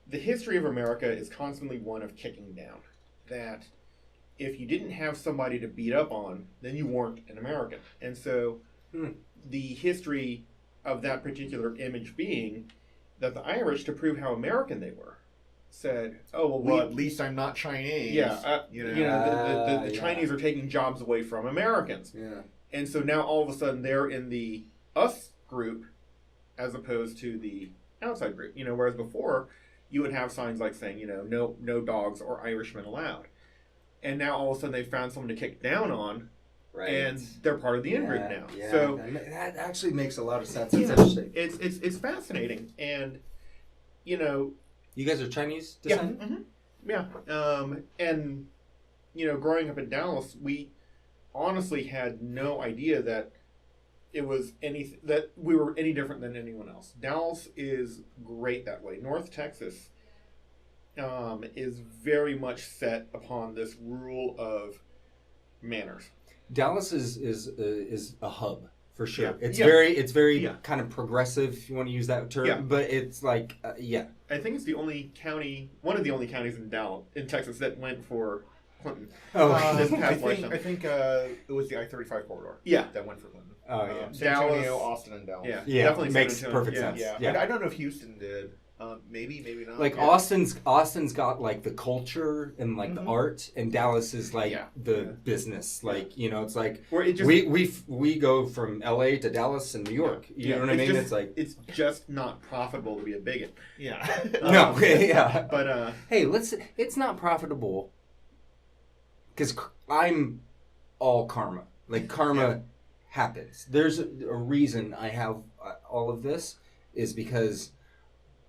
the history of America is constantly one of kicking down. That if you didn't have somebody to beat up on, then you weren't an American. And so the history of that particular image being that the Irish, to prove how American they were, said, "Oh well, at least I'm not Chinese." Yeah, the Chinese are taking jobs away from Americans. Yeah, and so now all of a sudden they're in the us group as opposed to the outside group. Whereas before you would have signs like saying, no dogs or Irishmen allowed. And now all of a sudden they found someone to kick down on, right? And they're part of the in-group now. Yeah, so that actually makes a lot of sense. It's interesting. It's fascinating, and you guys are Chinese descent? Yeah. And growing up in Dallas, we honestly had no idea that that we were any different than anyone else. Dallas is great that way. North Texas is very much set upon this rule of manners. Dallas is a hub for sure. Yeah. It's very kind of progressive, if you want to use that term. Yeah. But it's like I think it's one of the only counties in Texas that went for Clinton. This past I think it was the I-35 corridor. Yeah, that went for Clinton. Oh yeah, San Antonio, Austin, and Dallas. Yeah, definitely makes perfect sense. Yeah. I don't know if Houston did. Maybe not. Like Austin's got like the culture and like the art, and Dallas is like the business. Like it's like we go from LA to Dallas and New York. You know what I mean? It's just not profitable to be a bigot. Yeah. No. Yeah. But hey, it's not profitable because I'm all karma. Like karma happens. There's a reason I have all of this is because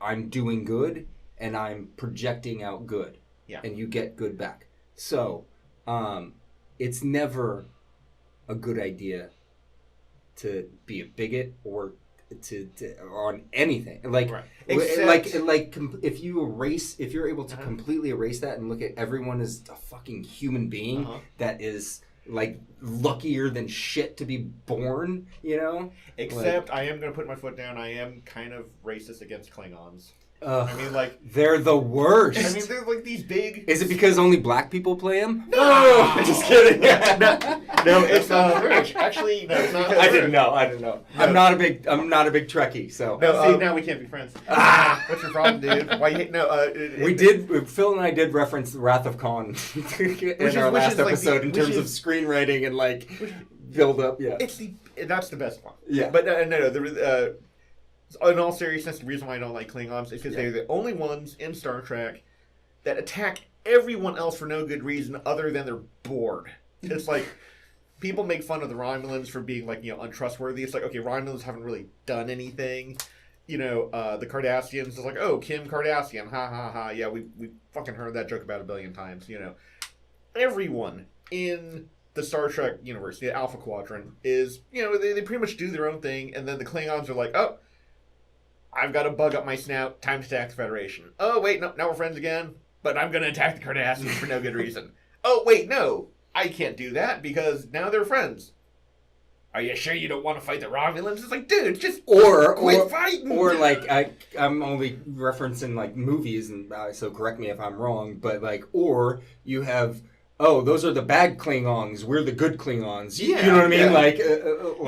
I'm doing good and I'm projecting out good. and you get good back. So, it's never a good idea to be a bigot or to on anything. Like, if you're able to completely erase that and look at everyone as a fucking human being that is like luckier than shit to be born, you know? Except I am going to put my foot down. I am kind of racist against Klingons. I mean, like... They're the worst. I mean, they're like these big... Is it because only black people play them? No! Just kidding. No, it's British. Actually, no, it's not. I didn't know. No. I'm not a big Trekkie, so... No, see, now we can't be friends. What's your problem, dude? Why you hate... No, Phil and I did reference Wrath of Khan in our last episode in terms of screenwriting and, like, build-up, yeah. That's the best one. Yeah. But, in all seriousness, the reason why I don't like Klingons is because they're the only ones in Star Trek that attack everyone else for no good reason other than they're bored. It's like, people make fun of the Romulans for being, like, untrustworthy. It's like, okay, Romulans haven't really done anything. The Cardassians is like, oh, Kim Kardashian, ha ha ha. Yeah, we fucking heard that joke about a billion times, Everyone in the Star Trek universe, the Alpha Quadrant, is, they pretty much do their own thing, and then the Klingons are like, oh, I've got a bug up my snout. Time to attack the Federation. Oh, wait, no, now we're friends again. But I'm going to attack the Cardassians for no good reason. Oh, wait, no. I can't do that now they're friends. Are you sure you don't want to fight the Romulans? It's like, dude, just quit fighting. Or like, I'm only referencing like movies, and so correct me if I'm wrong, but like, or you have... Oh, those are the bad Klingons. We're the good Klingons. Yeah, you know what I mean?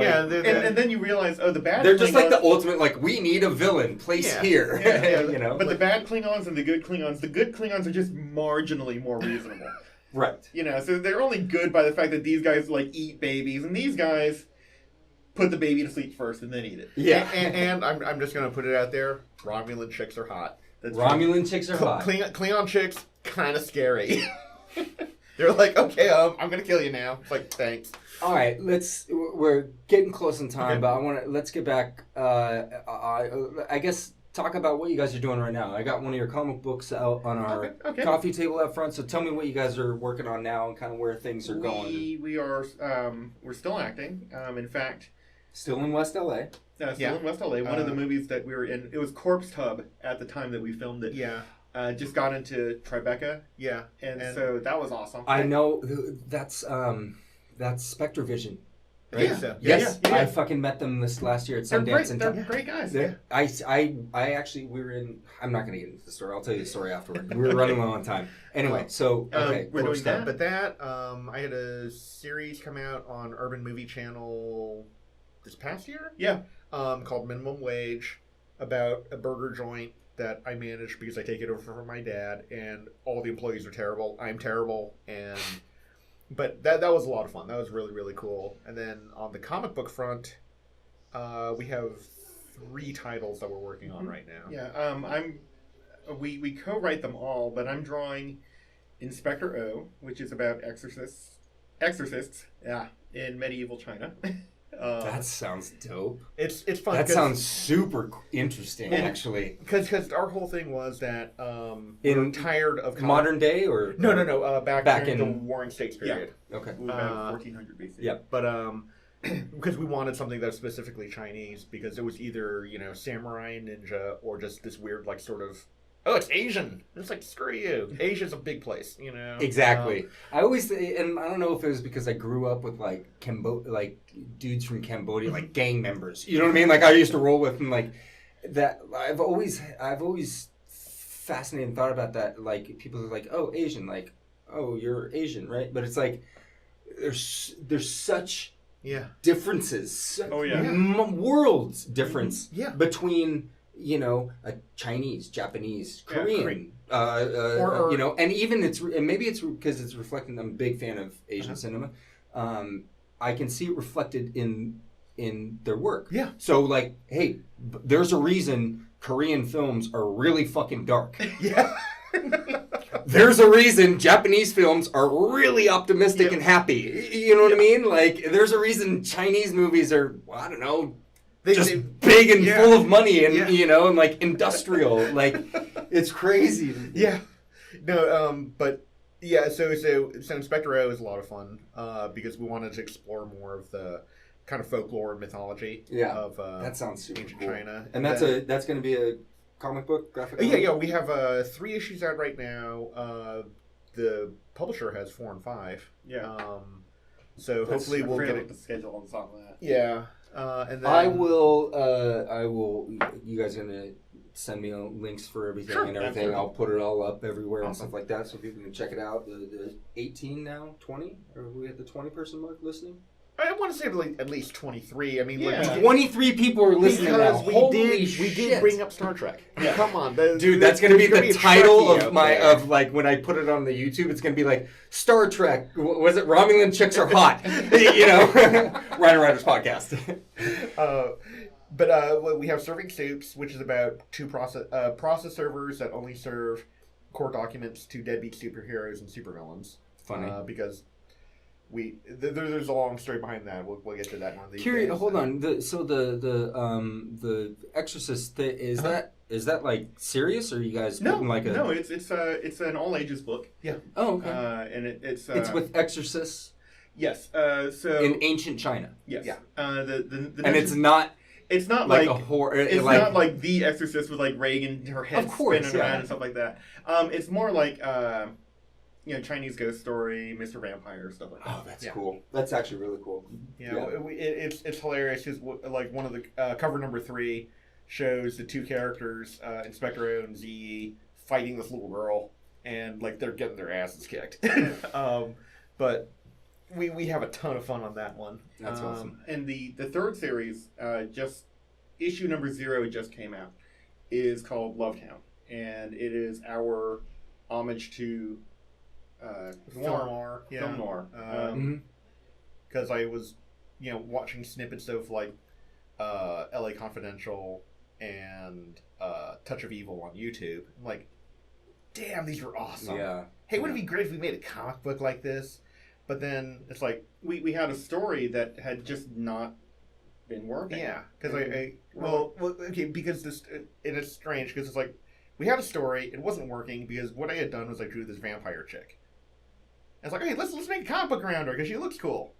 Yeah. And then you realize, the bad they're Klingons... just like the ultimate, like, we need a villain. Place here. Yeah. But the bad Klingons and the good Klingons are just marginally more reasonable. Right. So they're only good by the fact that these guys, like, eat babies, and these guys put the baby to sleep first and then eat it. Yeah. And I'm just going to put it out there. Romulan chicks are hot. Romulan chicks are hot. Klingon chicks, kind of scary. They're like, okay, I'm gonna kill you now. It's like, thanks. All right, we're getting close in time, but let's get back. I guess talk about what you guys are doing right now. I got one of your comic books out on our coffee table up front. So tell me what you guys are working on now and kind of where things are going. We are we're still acting. In fact, still in West LA. In West LA. One of the movies that we were in, it was Corpse Tub at the time that we filmed it. Yeah. Just got into Tribeca. Yeah. And so that was awesome. I know that's Spectre Vision. Right? Yeah. So. Yes. Yeah. I fucking met them this last year at Sundance. They're great guys. I actually, we were in, I'm not going to get into the story. I'll tell you the story afterward. We were running low on time. Anyway, so, okay. We're doing that. But I had a series come out on Urban Movie Channel this past year. Yeah. Called Minimum Wage, about a burger joint that I manage because I take it over from my dad, and all the employees are terrible. I'm terrible, but that was a lot of fun. That was really, really cool. And then on the comic book front, we have 3 titles that we're working on right now. Yeah, we co-write them all, but I'm drawing Inspector O, which is about exorcists, in medieval China. That sounds dope. It's fun. That sounds super interesting, actually. Because our whole thing was that we're tired of modern day or no, back in the Warring States period. Yeah. Okay. About 1400 BC. Yeah, but because we wanted something that was specifically Chinese, because it was either samurai and ninja or just this weird like sort of. Oh, it's Asian. It's like, screw you. Asia's a big place, Exactly. I always, and I don't know if it was because I grew up with like dudes from Cambodia, like gang members. You know what I mean? Like I used to roll with them, like that. I've always fascinated and thought about that. Like people are like, oh, Asian, like, oh, you're Asian, right? But it's like there's such differences. Worlds difference between. A Chinese, Japanese, Korean, and even maybe it's because it's reflecting. I'm a big fan of Asian cinema. I can see it reflected in their work. Yeah. So like, hey, there's a reason Korean films are really fucking dark. Yeah. There's a reason Japanese films are really optimistic and happy. You know what I mean? Like, there's a reason Chinese movies are, I don't know. Just big and full of money and, and like industrial. Like, it's crazy. Yeah. No, but yeah, so Inspector O is a lot of fun because we wanted to explore more of the kind of folklore and mythology of that sounds super ancient cool. China. And that's going to be a comic book graphic novel? Yeah. We have 3 issues out right now. The publisher has 4 and 5. Yeah. So hopefully we'll get the schedule on some of that. Yeah. And then I will. You guys are gonna send me links for everything and everything. Absolutely. I'll put it all up everywhere and stuff like that, so people can check it out. The 18 now, 20, or are we at the 20-person mark listening? I want to say like at least 23. I mean, Yeah. like 23 people are listening now. because Holy we did shit. bring up Star Trek. Yeah. Come on, Dude, that's gonna be the title of my of. of like when I put it on the YouTube. It's gonna be like Star Trek. Was it Romulan chicks are hot? You know, RynoRyder's podcast. But we have Serving Soups, which is about 2 process servers that only serve core documents to deadbeat superheroes and supervillains. Funny. Because there's a long story behind that. We'll get to that one of these Curious. days. Hold on. The Exorcist is that like serious, or are you guys putting like a? No, it's an all ages book. Yeah. Oh, okay. And it's It's with exorcists yes. So in ancient China. yes. Yeah. The And it's not it's not like like a horror. it's like, not like The Exorcist with like Reagan, her head Of course, spinning yeah. around and stuff like that. It's more like Chinese ghost story, Mr. Vampire, stuff like that. Oh, that's Yeah. cool. That's actually really cool. Yeah, it's hilarious because like one of the cover number 3 shows the 2 characters, Inspector O and ZE, fighting this little girl, and like they're getting their asses kicked. But we have a ton of fun on that one. That's awesome. And the third series, just issue number 0 just came out, is called Lovetown, and it is our homage to Film noir, yeah. Film noir. Because I was, watching snippets of like L.A. Confidential and Touch of Evil on YouTube. I'm like, damn, these were awesome. Yeah. Hey, wouldn't it be great if we made a comic book like this? But then it's like, we had a story that had just not been working. yeah, because because this it is strange because it's like we had a story, it wasn't working because what I had done was I drew this vampire chick. And it's like, hey, let's make a comic book around her because she looks cool.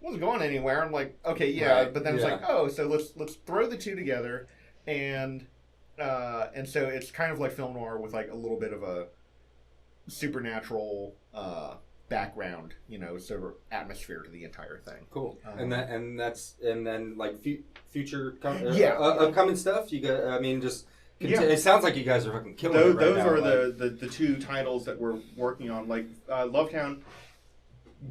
Wasn't going anywhere. I'm like, okay, yeah, Right, but then it's yeah. like, oh, so let's throw the 2 together, and so it's kind of like film noir with like a little bit of a supernatural background, sort of atmosphere to the entire thing. Cool. And then like future Yeah. upcoming stuff. You got. I mean, just. Yeah. It sounds like you guys are fucking killing it right Those now. are like, the 2 titles that we're working on. Like Lovetown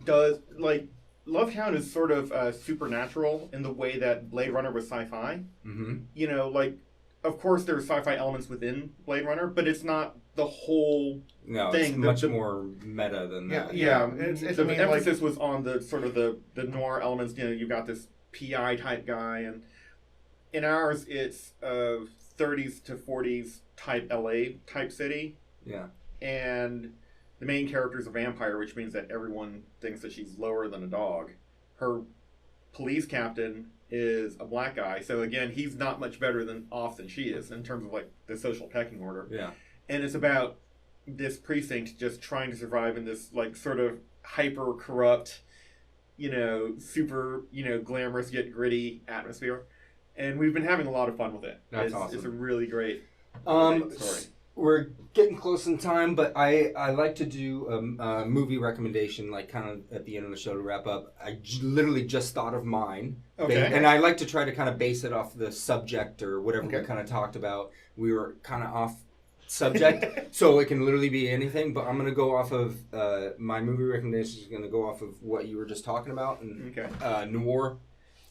Lovetown is sort of supernatural in the way that Blade Runner was sci-fi. Mm-hmm. Of course there's sci-fi elements within Blade Runner, but it's not the whole No, thing. it's much more meta than that. Yeah. The emphasis was on the sort of the noir elements. You've got this PI type guy, and in ours it's 30s to 40s type LA type city. Yeah. And the main character is a vampire, which means that everyone thinks that she's lower than a dog. Her police captain is a black guy, so again, he's not much better off than she is in terms of like the social pecking order. Yeah. And it's about this precinct just trying to survive in this like sort of hyper corrupt, super, glamorous yet gritty atmosphere. And we've been having a lot of fun with it. That's awesome. It's a really great story. We're getting close in time, but I like to do a movie recommendation, like kind of at the end of the show to wrap up. I literally just thought of mine. Okay. And I like to try to kind of base it off the subject or whatever Okay. we kind of talked about. We were kind of off subject, so it can literally be anything, but I'm going to go off of, my movie recommendation is going to go off of what you were just talking about, and noir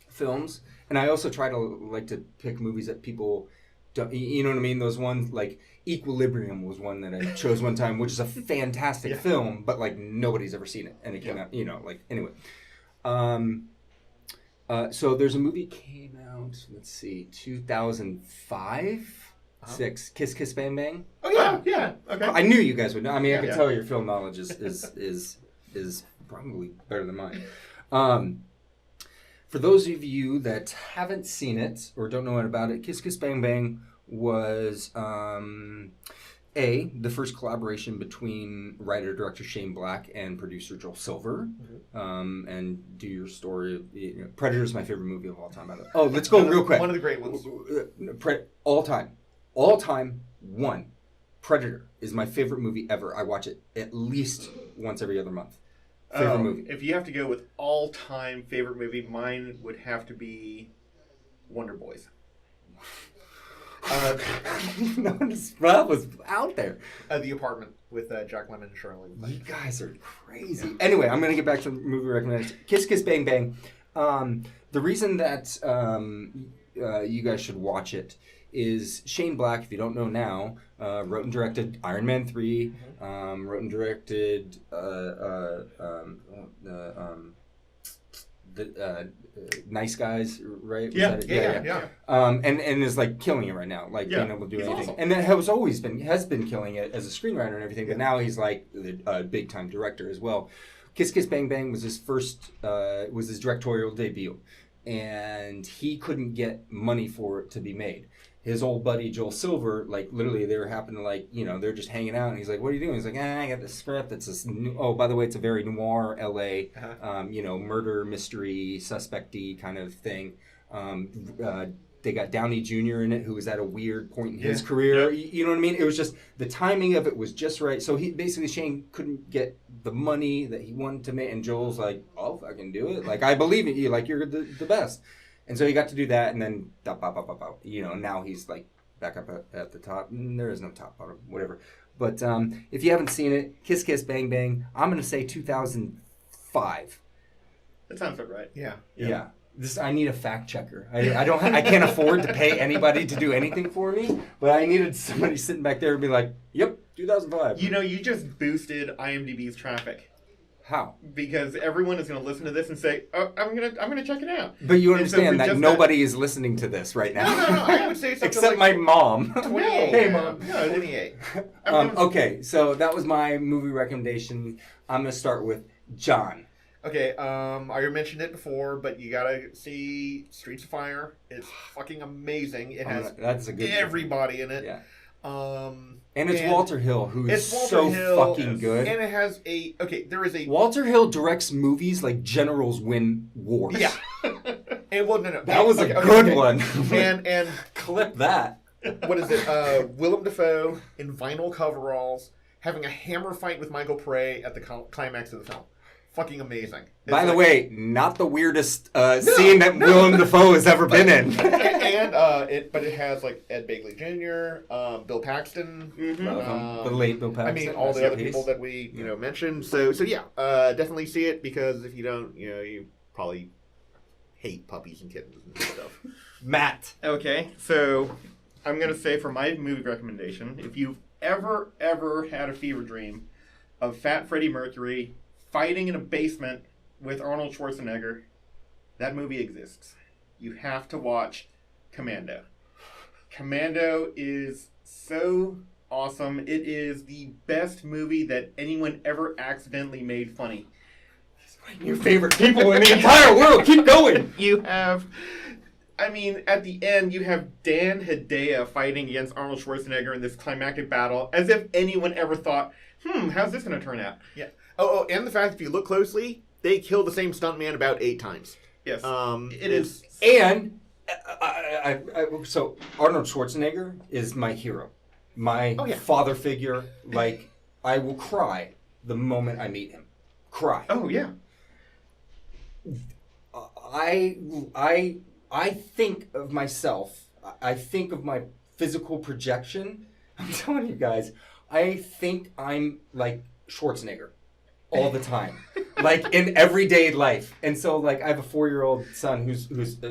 films. And I also try to like to pick movies that people don't, you know what I mean? Those ones like Equilibrium was one that I chose one time, which is a fantastic film, but like nobody's ever seen it, and it came out, anyway. So there's a movie came out, let's see, 2005, 6, Kiss Kiss Bang Bang. Oh yeah. Okay. I knew you guys would know. I mean, I could Yeah. tell your film knowledge is probably better than mine. For those of you that haven't seen it or don't know about it, Kiss Kiss Bang Bang was the first collaboration between writer-director Shane Black and producer Joel Silver. And do your story. Predator is my favorite movie of all time, by the way. Oh, let's go real quick. One of the great ones. All time, one. Predator is my favorite movie ever. I watch it at least once every other month. Favorite movie. If you have to go with all-time favorite movie, mine would have to be Wonder Boys. That was out there. The Apartment with Jack Lemmon and Shirley. You guys are crazy. Yeah. Anyway, I'm going to get back to the movie recommendation. Kiss Kiss Bang Bang. The reason that you guys should watch it is Shane Black, if you don't know now, wrote and directed Iron Man 3, wrote and directed Nice Guys, right? Yeah. And is like killing it right now, like being able to do anything. Awesome. And that has been killing it as a screenwriter and everything. But now he's like a big time director as well. Kiss Kiss Bang Bang was his first, was his directorial debut, and he couldn't get money for it to be made. His old buddy Joel Silver, like literally, they were happening to like, they're just hanging out, and he's like, "What are you doing?" He's like, "I got this script. It's this new, oh, by the way, it's a very noir LA, murder mystery suspecty kind of thing." They got Downey Jr. in it, who was at a weird point in his career. You know what I mean? It was just the timing of it was just right. So Shane couldn't get the money that he wanted to make, and Joel's like, "I'll fucking do it. Like I believe in you. Like you're the best." And so he got to do that, and then, now he's like back up at the top. There is no top, bottom, whatever. But if you haven't seen it, Kiss Kiss Bang Bang, I'm going to say 2005. That sounds about right. Yeah. I need a fact checker. I can't afford to pay anybody to do anything for me, but I needed somebody sitting back there and be like, "Yep, 2005." You just boosted IMDb's traffic. How? Because everyone is going to listen to this and say, "Oh, I'm gonna check it out." But you understand that nobody is listening to this right now. No. I would say something except my mom. 28. Hey, Mom. No, 28. Okay, so that was my movie recommendation. I'm going to start with John. Okay, I already mentioned it before, but you gotta see Streets of Fire. It's fucking amazing. It has everybody in it. Yeah. And it's Walter Hill, who's fucking good. And it has there is a... Walter Hill directs movies like generals win wars. Yeah. And no. That was a good one. And clip that. What is it? Willem Dafoe in vinyl coveralls having a hammer fight with Michael Pray at the climax of the film. Fucking amazing. By the way, not the weirdest scene that Willem Dafoe has ever been in. But it has like Ed Begley Jr., Bill Paxton, the late Bill Paxton. I mean, all the other people that we mentioned. So yeah, definitely see it, because if you don't, you probably hate puppies and kittens and stuff. Matt. Okay, so I'm gonna say for my movie recommendation, if you've ever had a fever dream of Fat Freddie Mercury fighting in a basement with Arnold Schwarzenegger, that movie exists. You have to watch Commando. Commando is so awesome. It is the best movie that anyone ever accidentally made funny. Your favorite people in the entire world. Keep going. You have... at the end, you have Dan Hedaya fighting against Arnold Schwarzenegger in this climactic battle, as if anyone ever thought, how's this going to turn out? Yeah. Oh, and the fact, if you look closely, they kill the same stuntman about 8 times. Yes. It is. And so Arnold Schwarzenegger is my hero, my father figure. Like, I will cry the moment I meet him. Cry. Oh yeah. I think of myself. I think of my physical projection. I'm telling you guys, I think I'm like Schwarzenegger all the time, like in everyday life. And so, like, I have a 4-year-old son who's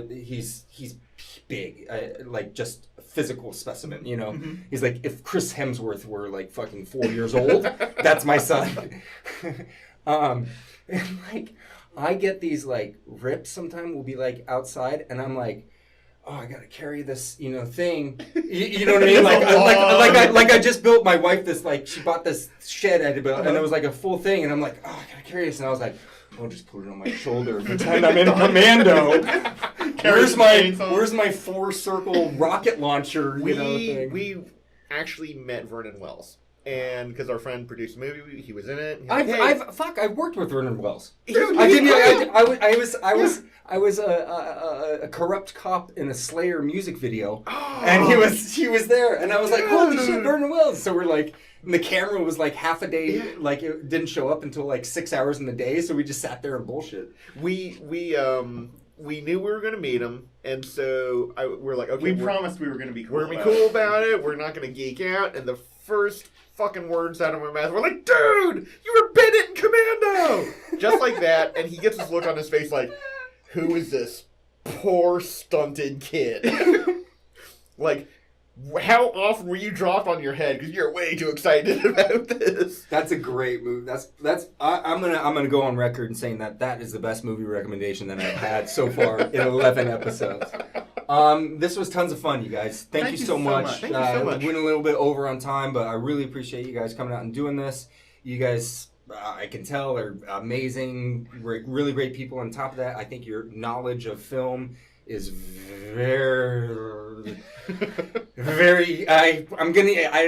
he's big, like just a physical specimen. He's like, if Chris Hemsworth were like fucking 4 years old, that's my son. And like, I get these like rips sometimes. We'll be like outside, and I'm like, oh, I gotta carry this, thing. You know what I mean? Like I just built my wife this, like, she bought this shed I had to build, and it was like a full thing, and I'm like, oh, I gotta carry this, and I was like, I'll just put it on my shoulder and pretend I'm in Commando. Where's my 4-circle rocket launcher? Thing? actually met Vernon Wells. And because our friend produced a movie, he was in it. I've worked with Vernon Wells. Dude, I was a corrupt cop in a Slayer music video, and he was there, and I was like, holy shit, Vernon Wells. So we're like, and the camera was like half a day, like it didn't show up until like 6 hours in the day, so we just sat there and bullshit. We knew we were going to meet him, and so we're like, okay, we promised we were going to be cool. We're going to be cool about it. We're not going to geek out. And the first fucking words out of my mouth were like, dude, you were Bennett in Commando! Just like that, and he gets this look on his face like, who is this poor stunted kid? Like, how often were you dropped on your head because you're way too excited about this? That's a great movie. I'm gonna go on record and saying that is the best movie recommendation that I've had so far in 11 episodes. This was tons of fun, you guys. Thank you so much. Thank you so much. Went a little bit over on time, but I really appreciate you guys coming out and doing this. You guys, I can tell, are amazing. We're really great people. On top of that, I think your knowledge of film is very I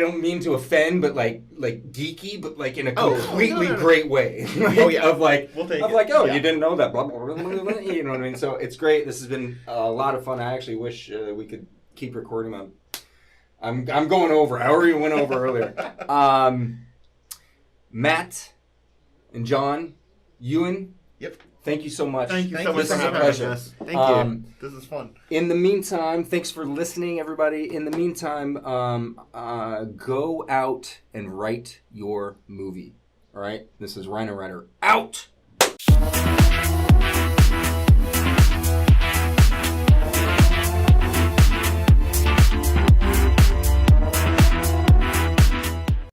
don't mean to offend, but like geeky, but like in a completely great way. You didn't know that, blah, blah, blah, blah, you know what I mean? So it's great. This has been a lot of fun. I actually wish we could keep recording. I'm going over. I already went over earlier. Matt and John Yuan. Yep. Thank you so much. Thank you so much for having us. Thank you. This is fun. In the meantime, thanks for listening, everybody. In the meantime, go out and write your movie. All right? This is RynoRyder out.